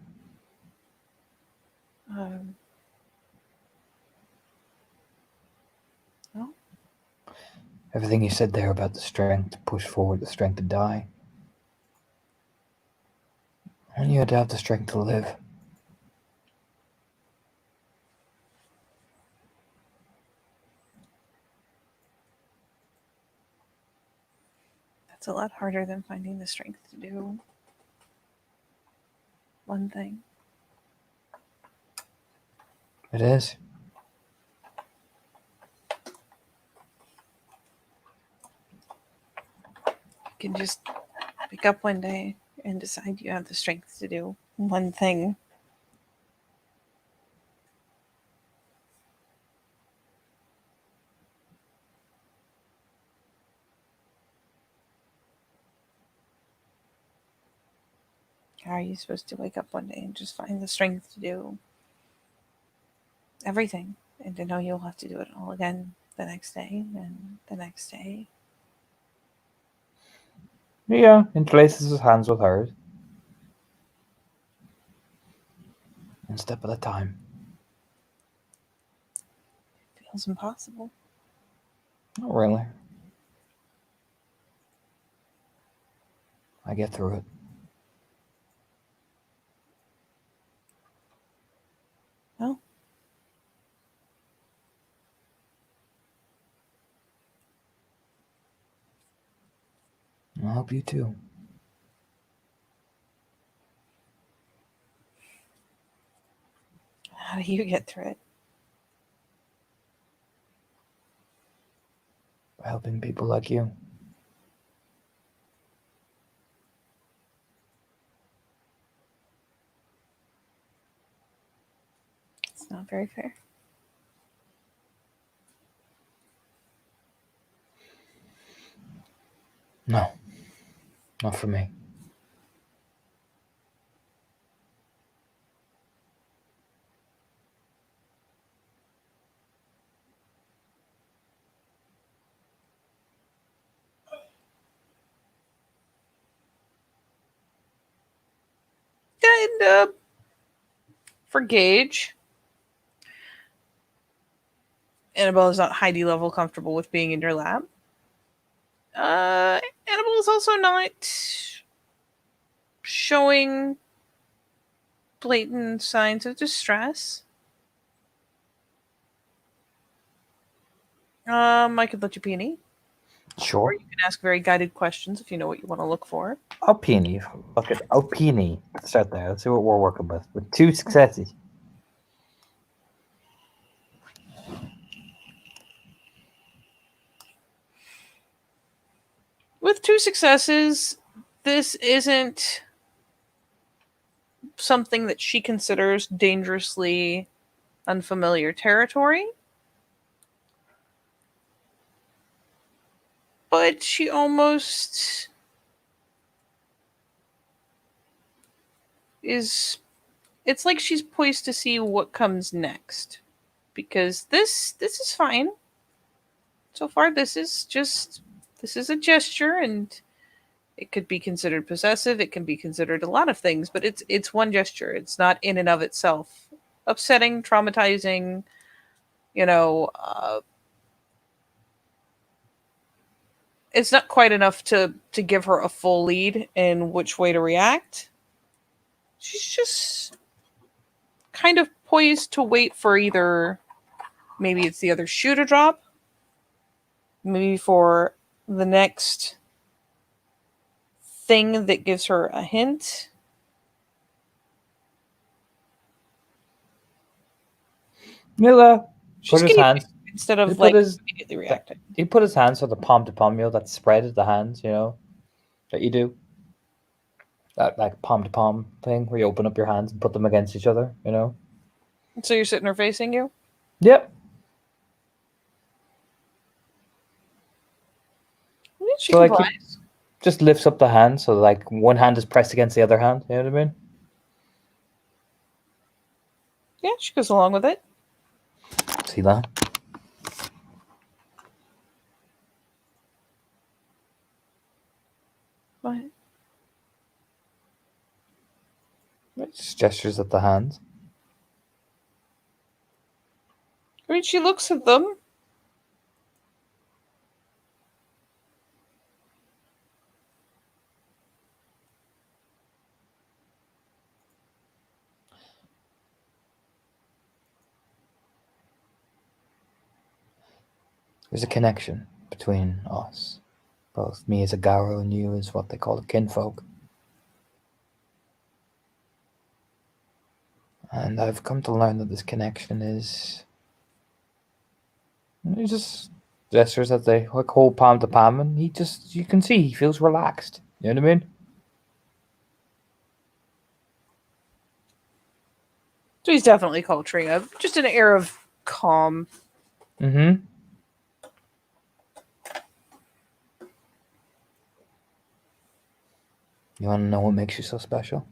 No? Everything you said there about the strength to push forward, the strength to die. I want you to have the strength to live. That's a lot harder than finding the strength to do one thing. It is. You can just pick up one day and decide you have the strength to do one thing. How are you supposed to wake up one day and just find the strength to do everything and to know you'll have to do it all again the next day and the next day? Yeah, interlaces his hands with hers. One step at a time. Feels impossible. Not really. I get through it. No. I hope you too. How do you get through it? By helping people like you. It's not very fair. No. Not for me. And for Gage, Annabelle is not Heidi level comfortable with being in your lab. Annabelle is also not showing blatant signs of distress. I could let you peony, or Sure. you can ask very guided questions if you know what you want to look for. I'll peony. Look at I'll peony. Let's start there. Let's see what we're working with 2 successes. With 2 successes, this isn't something that she considers dangerously unfamiliar territory. But she almost is. It's like she's poised to see what comes next. Because this is fine. So far this is a gesture, and it could be considered possessive, it can be considered a lot of things, but it's one gesture. It's not in and of itself upsetting, traumatizing, you know, it's not quite enough to give her a full lead in which way to react. She's just kind of poised to wait for either maybe it's the other shoe to drop, maybe for the next thing that gives her a hint. Mila She's put his getting hands. instead He of put like his immediately reacting. he put his hands so the palm to palm, that spread of the hands, that you do. That like palm to palm thing where you open up your hands and put them against each other. So you're sitting her facing you? Yep. Yeah, she So like he complies. just lifts up the hand so like one hand is pressed against the other hand. You know what I mean? Yeah, she goes along with it. See that? But Just gestures at the hands. I mean, she looks at them. There's a connection between us. Both me as a Garo and you as what they call a kinfolk. And I've come to learn that this connection is. He just gestures at the like hold palm to palm, and you can see he feels relaxed. You know what I mean? So he's definitely culturing her. Just an air of calm. Mm-hmm. You want to know what makes you so special?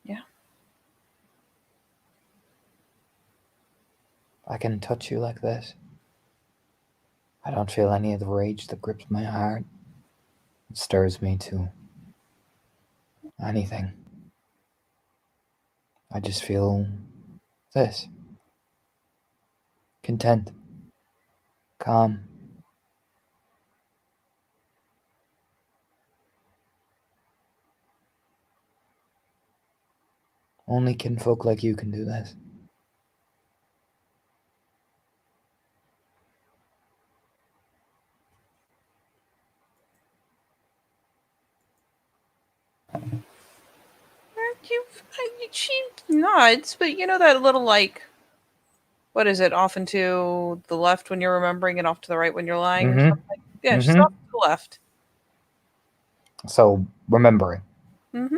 Yeah. I can touch you like this. I don't feel any of the rage that grips my heart. It stirs me to anything. I just feel this content, calm. Only kinfolk like you can do this. She nods, but you know that little like, what is it? Off and to the left when you're remembering, and off to the right when you're lying, or Mm-hmm. something. Yeah, she's off Mm-hmm. to the left. So remembering. Mm-hmm.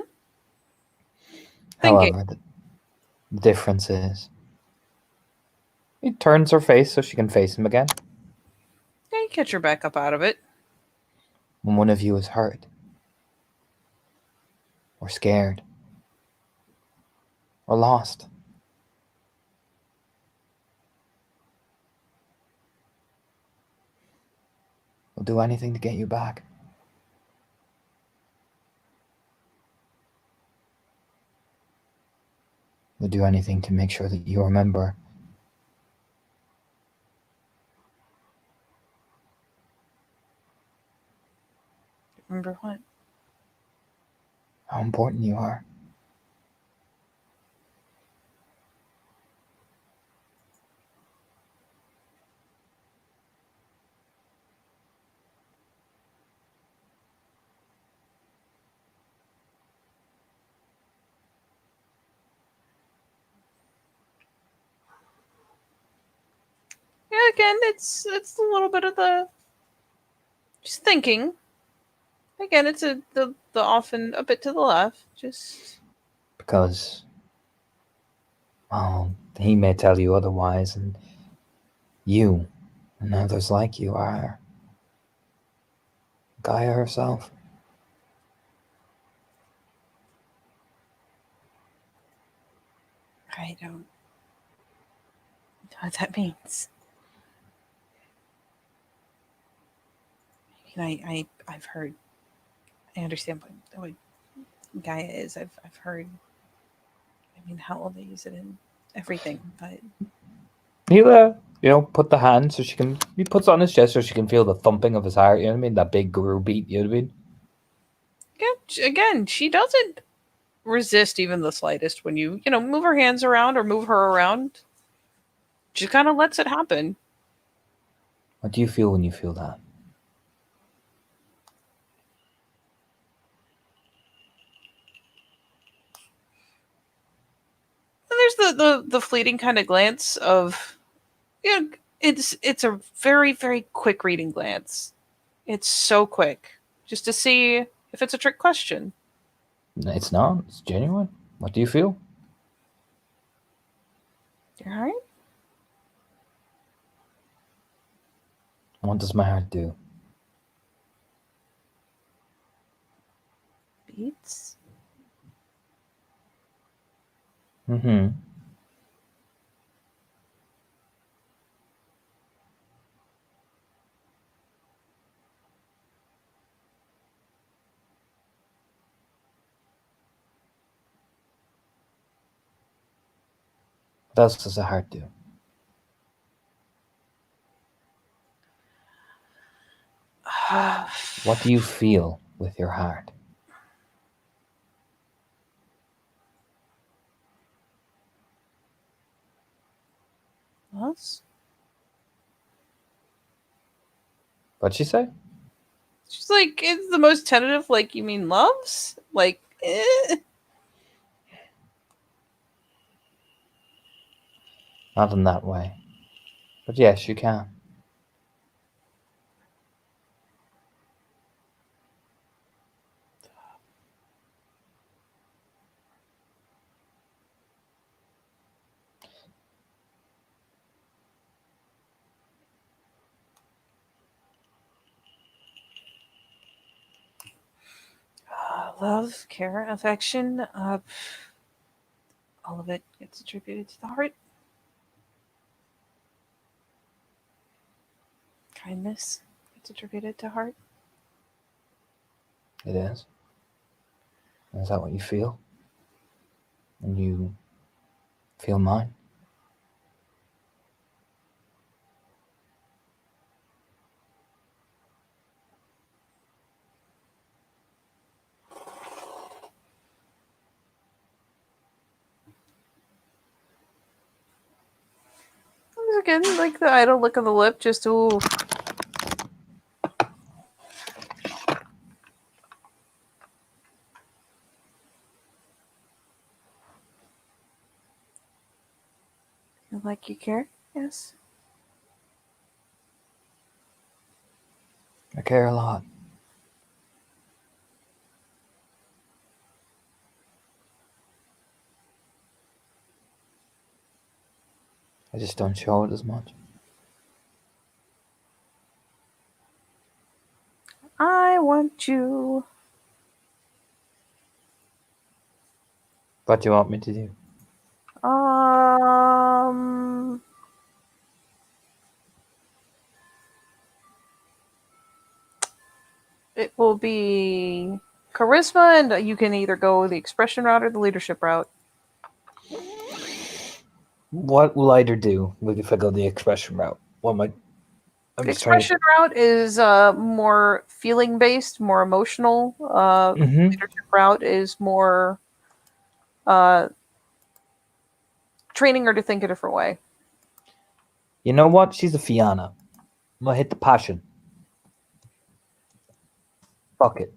Thinking. However, the difference is he turns her face so she can face him again. Yeah, you catch her back up out of it. When one of you is hurt or scared or lost, we'll do anything to get you back. We'll do anything to make sure that you remember Remember what? how important you are. Yeah, again, it's a little bit of the just thinking. Again, it's the often a bit to the left. Just Because, well, he may tell you otherwise, and you and others like you are Gaia herself. I don't know what that means. I've heard. I understand what Gaia is. I've heard. I mean, how they use it in everything, but He'll, put the hand so he puts it on his chest so she can feel the thumping of his heart, you know what I mean? That big guru beat, you know what I mean? yeah, again, she doesn't resist even the slightest when you move her hands around or move her around. She kind of lets it happen. What do you feel when you feel that? And there's the fleeting kind of glance of, it's a very very quick reading glance. It's so quick, just to see if it's a trick question. It's not. It's genuine. What do you feel? All right, What does my heart do? beats. Mm-hmm. What else does the heart do? What do you feel with your heart? Us? What'd she say? She's like, it's the most tentative. Like, you mean loves? Like, Not in that way. But yes, you can. love, care, affection. All of it gets attributed to the heart. Kindness gets attributed to heart. It is. Is that what you feel? And you feel mine? Again, like the idle look of the lip, just ooh. Like you care? Yes. I care a lot. I just don't show it as much. I want you. What do you want me to do? It will be charisma, and you can either go the expression route or the leadership route. What will either do if I go the expression route? What am I? I'm The just trying to. expression route is more feeling based, more emotional. Mm-hmm. Leadership route is more uh, training her to think a different way. You know what? She's a Fianna. I'm gonna hit the passion. Fuck it.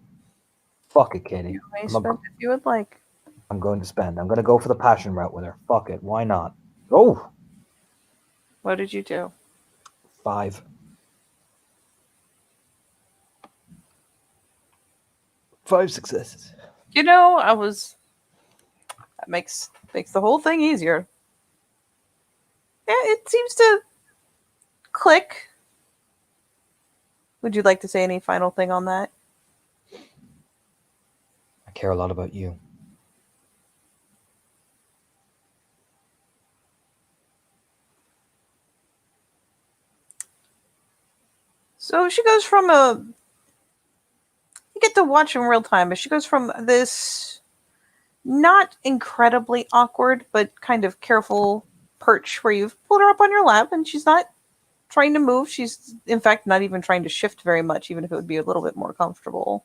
Fuck it, Katie. You may spend if you would like. I'm going to spend. I'm going to go for the passion route with her. Fuck it. Why not? Oh, What did you do? 5. 5 successes. You know, I was that makes the whole thing easier. Yeah, it seems to click. Would you like to say any final thing on that? I care a lot about you. So she goes from a you get to watch in real time, but she goes from this not incredibly awkward but kind of careful perch where you've pulled her up on your lap and she's not trying to move. She's in fact not even trying to shift very much, even if it would be a little bit more comfortable.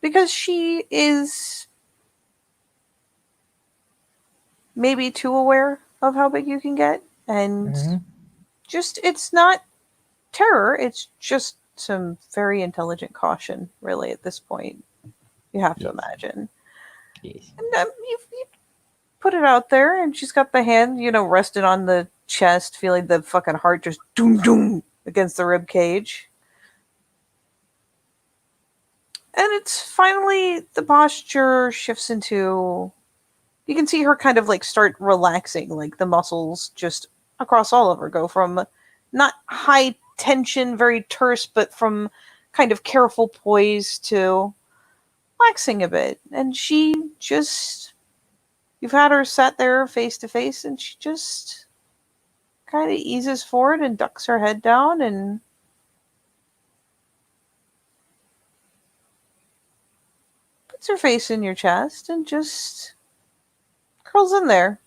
Because she is maybe too aware of how big you can get, and Mm-hmm. just it's not terror, it's just some very intelligent caution, really, at this point. You have to Yes. imagine. Yes. And you put it out there, and she's got the hand, rested on the chest, feeling the fucking heart just doom doom against the rib cage. And it's finally the posture shifts into you can see her kind of like start relaxing, like the muscles just across all of her go from not high tension, very terse, but from kind of careful poise to relaxing a bit. And she just, you've had her sat there face to face, and she just kind of eases forward and ducks her head down and puts her face in your chest and just curls in there.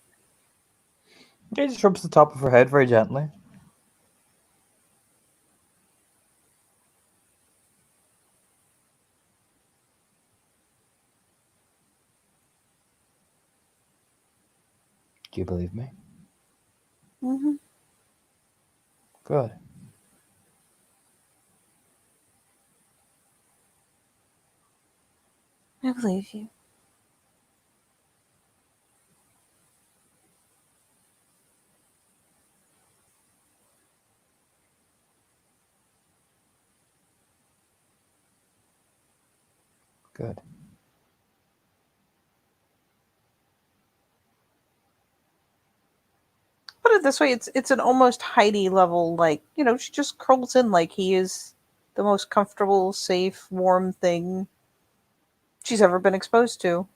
She just rubs the top of her head very gently. Do you believe me? Mm-hmm. Good. I believe you. Good. Put it this way, it's an almost Heidi level, like, she just curls in like he is the most comfortable, safe, warm thing she's ever been exposed to.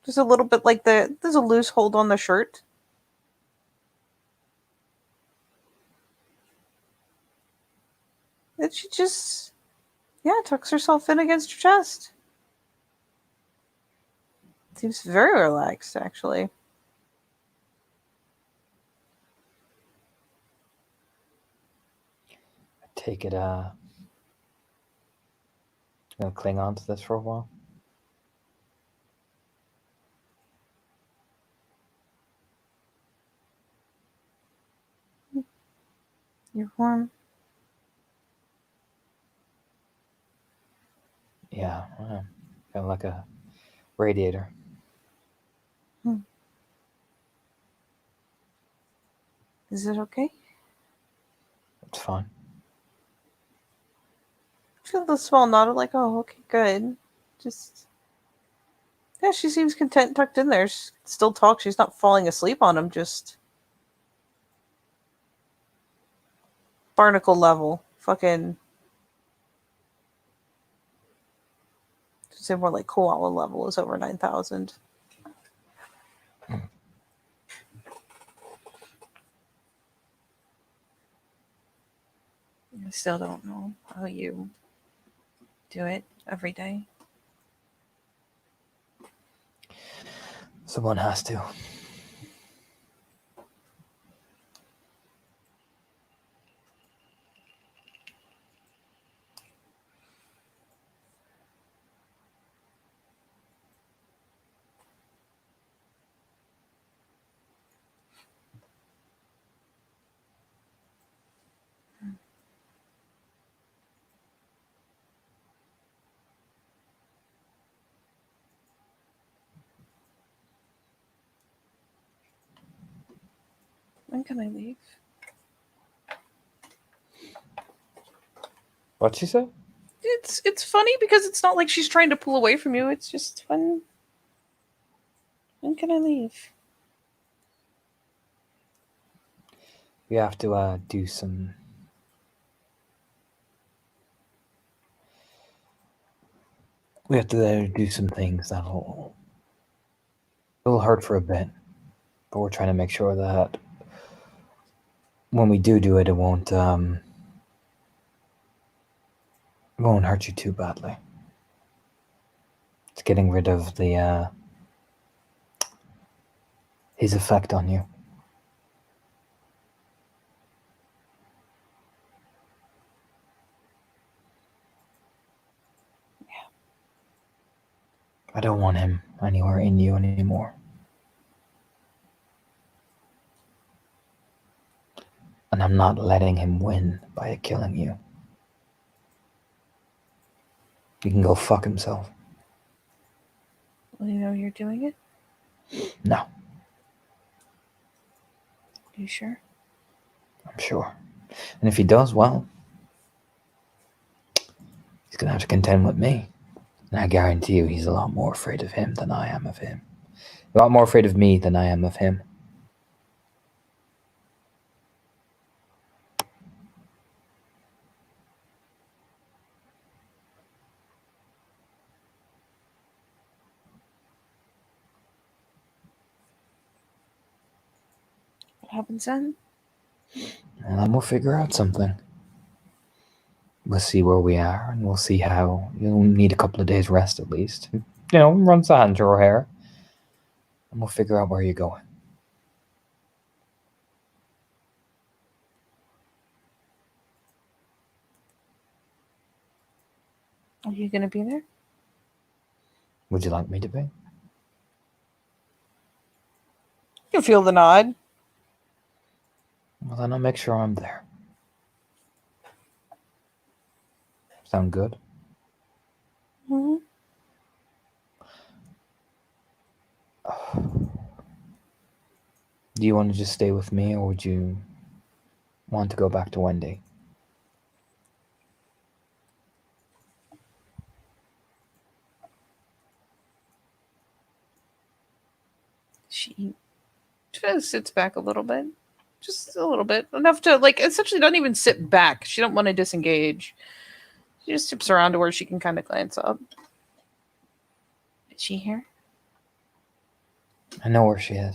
Just a little bit like there's a loose hold on the shirt. And she just tucks herself in against your chest. Seems very relaxed, actually. I take it. I'm gonna cling on to this for a while. You're warm. Yeah. Kind of like a radiator. Is it okay? It's fine. Feel the small nod of like, oh, okay, good. Just she seems content tucked in there. She still talks. She's not falling asleep on him. Just barnacle level. Fucking. Say more like koala level is over 9,000. I still don't know how you do it every day. Someone has to. When can I leave? What'd she say? It's funny because it's not like she's trying to pull away from you. It's just when can I leave? We have to do some. We have to do some things that'll. It'll hurt for a bit, but we're trying to make sure that when we do it, it won't hurt you too badly. It's getting rid of the his effect on you. I don't want him anywhere in you anymore. And I'm not letting him win by killing you. He can go fuck himself. Well, you know you're doing it? No. You sure? I'm sure. And if he does, well, he's gonna have to contend with me. And I guarantee you he's a lot more afraid of him than I am of him. A lot more afraid of me than I am of him. What happens then? And then we'll figure out something. We'll see where we are, and we'll see how. You'll need a couple of days rest at least. Run some hand through her hair. And we'll figure out where you're going. Are you gonna be there? Would you like me to be? You feel the nod. Well, then I'll make sure I'm there. Sound good? Mm-hmm. Do you want to just stay with me, or would you want to go back to Wendy? She just sits back a little bit. Just a little bit. Enough to, like, essentially not even sit back. She don't want to disengage. She just tips around to where she can kind of glance up. Is she here? I know where she is.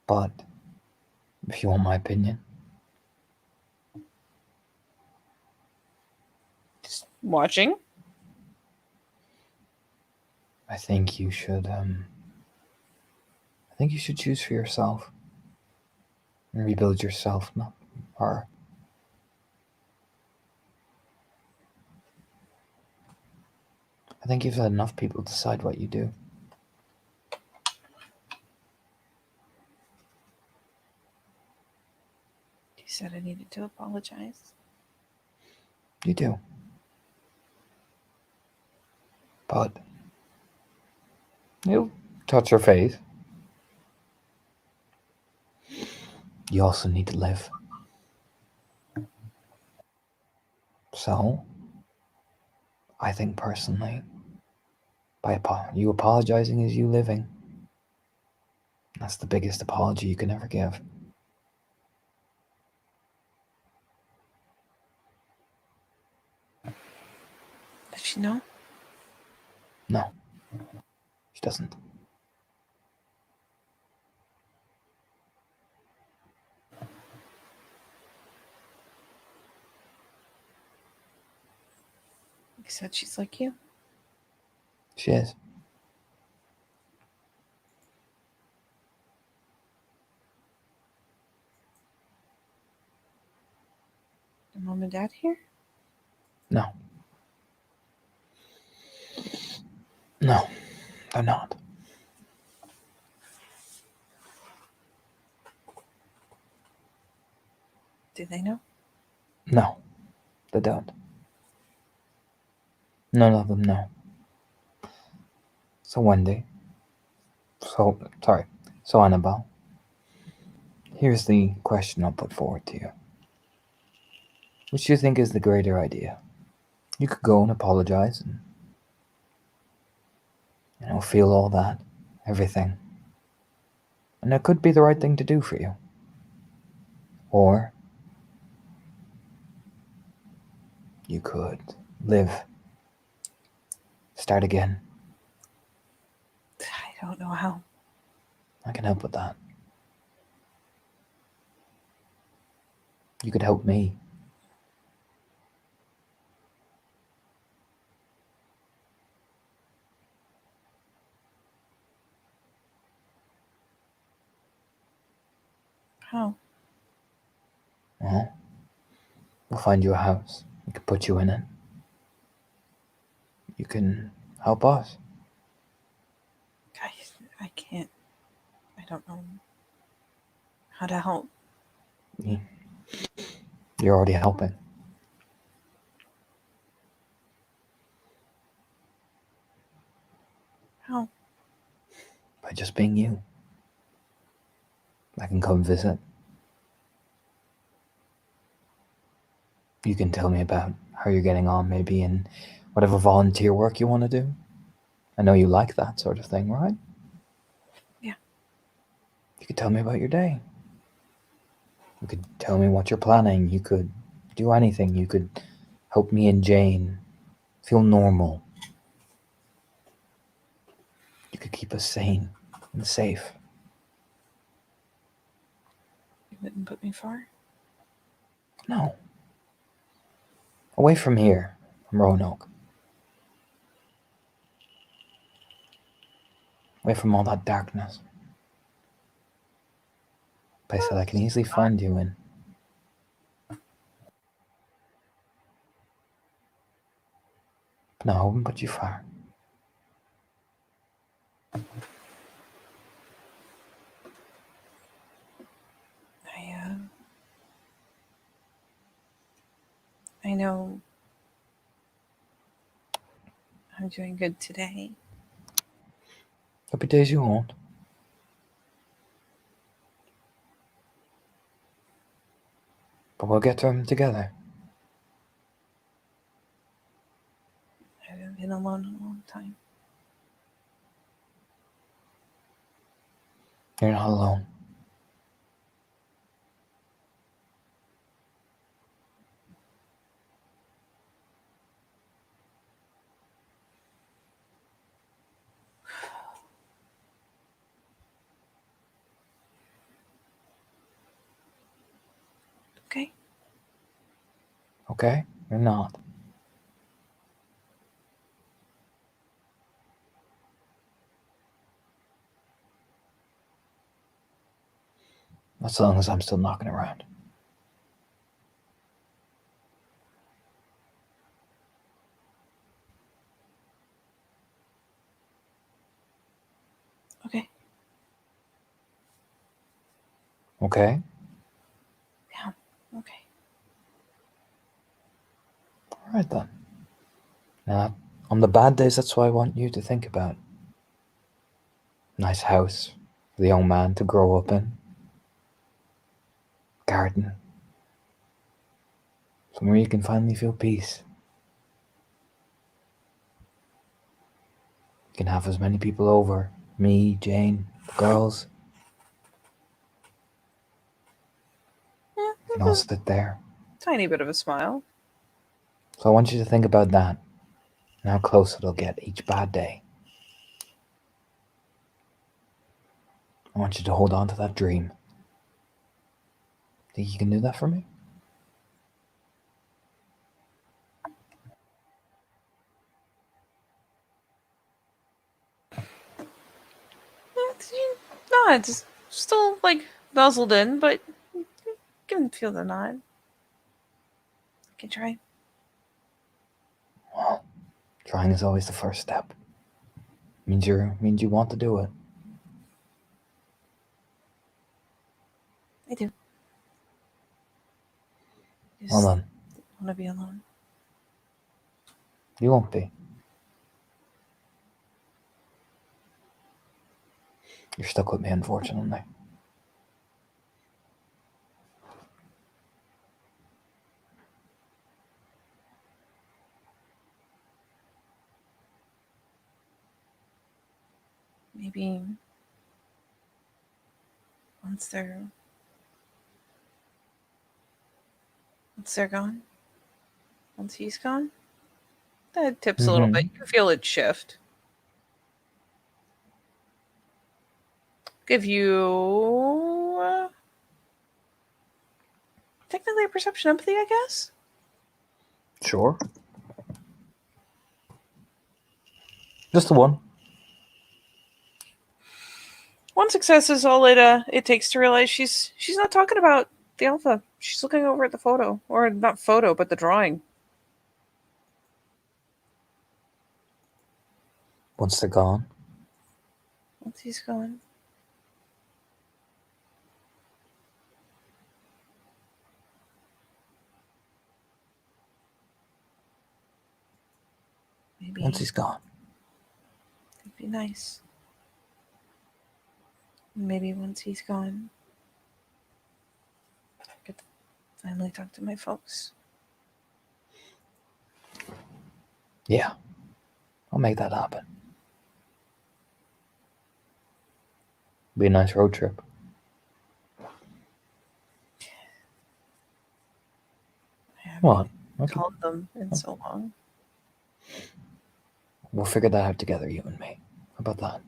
But if you want my opinion, Just watching. I think you should. I think you should choose for yourself and rebuild yourself, not her. I think you've had enough people decide what you do. You said I needed to apologize. You do. But you touch her face. You also need to live. So, I think personally, by you apologizing is you living. That's the biggest apology you can ever give. Does she know? No, she doesn't. You said she's like you. She is. Are mom and dad here? No. No, they're not. Do they know? No, they don't. None of them know. So Wendy, so Annabelle, here's the question I'll put forward to you. Which do you think is the greater idea? You could go and apologize and, feel all that, everything. And it could be the right thing to do for you. Or you could live, start again. I don't know how. I can help with that. You could help me. How? Well, we'll find you a house. We can put you in it. You can help us. I can't. I don't know how to help. You're already helping. How? By just being you. I can come visit. You can tell me about how you're getting on, maybe in whatever volunteer work you want to do. I know you like that sort of thing, right? Yeah. You could tell me about your day. You could tell me what you're planning. You could do anything. You could help me and Jane feel normal. You could keep us sane and safe. You wouldn't put me far? No. Away from here, from Roanoke. Away from all that darkness. A place that I can easily find you in. But no, I wouldn't put you far. I know I'm doing good today. There'll be days you won't. But we'll get to them together. I haven't been alone in a long time. You're not alone. Okay? Okay? You're not. As long as I'm still knocking around. Okay. Okay? Yeah. Okay. Alright then. Now, on the bad days, that's what I want you to think about. Nice house for the young man to grow up in. Garden. Somewhere you can finally feel peace. You can have as many people over. Me, Jane, the girls. Yeah, We can all sit there. tiny bit of a smile. So I want you to think about that and how close it'll get each bad day. I want you to hold on to that dream. Think you can do that for me? No, it's still like nuzzled in, but you can feel the nod. I can try. Well, trying is always the first step. Means you want to do it. I do. Well Just then, want to be alone. you won't be. You're stuck with me, unfortunately. Maybe once they're gone, once he's gone, that tips a little bit. You can feel it shift. Give you technically a perception empathy, I guess. Sure. Just the one. One success is all it takes to realize she's not talking about the alpha. She's looking over at the photo, or not photo, but the drawing. Once they're gone. Once he's gone. Maybe Once he's gone. it'd be nice. Maybe once he's gone, I could finally talk to my folks. Yeah. I'll make that happen. Be a nice road trip. I haven't What? called them in so long. We'll figure that out together, you and me. How about that?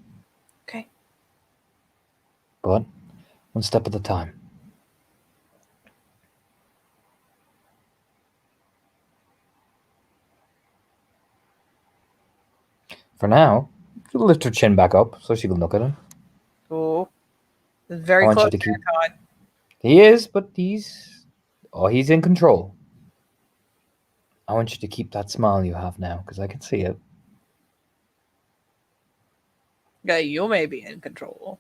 Okay. But one step at a time. For now, she'll lift her chin back up so she can look at him. Oh, very I want close. you to keep. He is, but he's in control. I want you to keep that smile you have now, because I can see it. Yeah, you may be in control.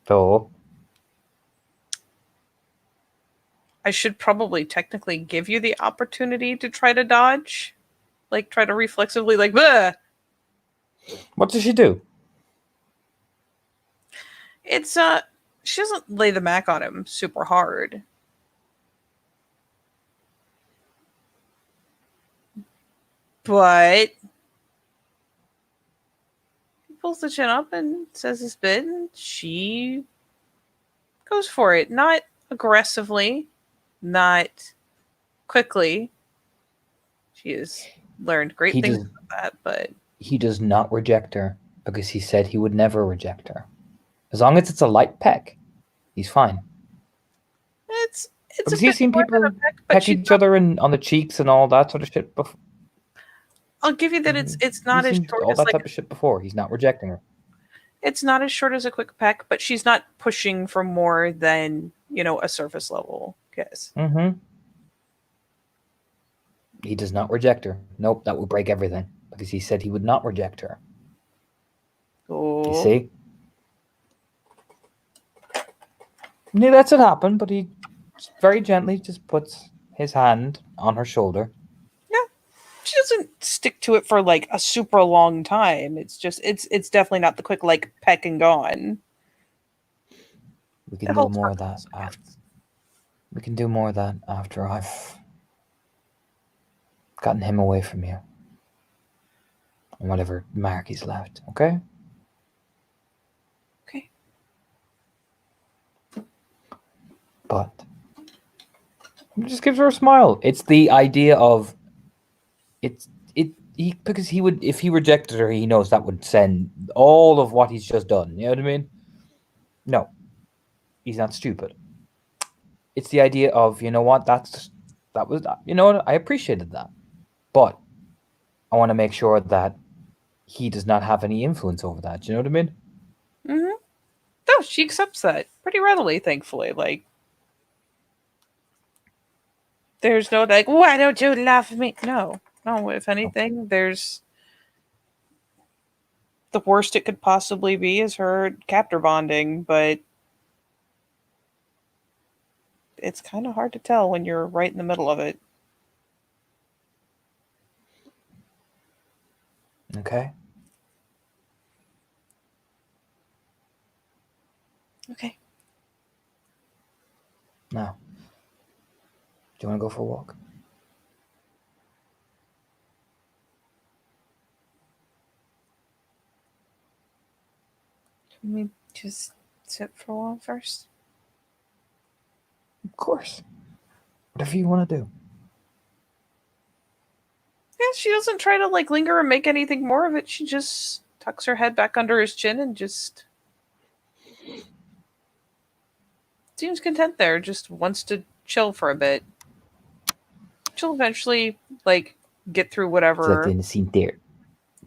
So, I should probably technically give you the opportunity to try to dodge. Like, try to reflexively, like, bleh! what does she do? It's, she doesn't lay the Mac on him super hard. But he pulls the chin up and says his bit, and she goes for it. Not aggressively, not quickly. She has learned great things about that, but he does not reject her because he said he would never reject her. As long as it's a light peck, he's fine. it's Because a bit he's seen more than people a peck, but peck each other on the cheeks and all that sort of shit before. I'll give you that it's not He's as seen short all as that like type of shit before. He's not rejecting her. it's not as short as a quick peck, but she's not pushing for more than, a surface level kiss. He does not reject her. Nope, that would break everything. Because he said he would not reject her. Oh. You see? He lets it happen, but he very gently just puts his hand on her shoulder. Yeah. She doesn't stick to it for like a super long time. It's just it's definitely not the quick like peck and gone. We can do more of that after. We can do more of that after I've gotten him away from you. And whatever mark he's left, okay? Okay. But he just gives her a smile. It's the idea of because he would, if he rejected her, he knows that would send all of what he's just done. You know what I mean? No, he's not stupid. It's the idea of, you know what, I appreciated that, but I want to make sure that he does not have any influence over that. Do you know what I mean? Mm-hmm. No, she accepts that pretty readily, thankfully. Like, there's no like, why don't you love me? No. If anything, there's the worst it could possibly be is her captor bonding, but it's kind of hard to tell when you're right in the middle of it. Okay. Do you want to go for a walk? Can we just sit for a while first? Of course. Whatever you want to do. Yeah, she doesn't try to like linger or make anything more of it. She just tucks her head back under his chin and just seems content there. Just wants to chill for a bit. She'll eventually like get through It's like whatever. in the scene there.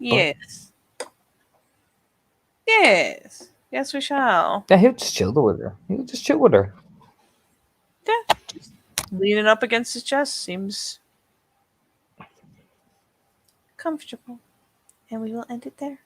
Yes. Yes. Yes, we shall. Yeah, he'll just chill with her. He'll just chill with her. Yeah. Just leaning up against his chest seems comfortable. And we will end it there.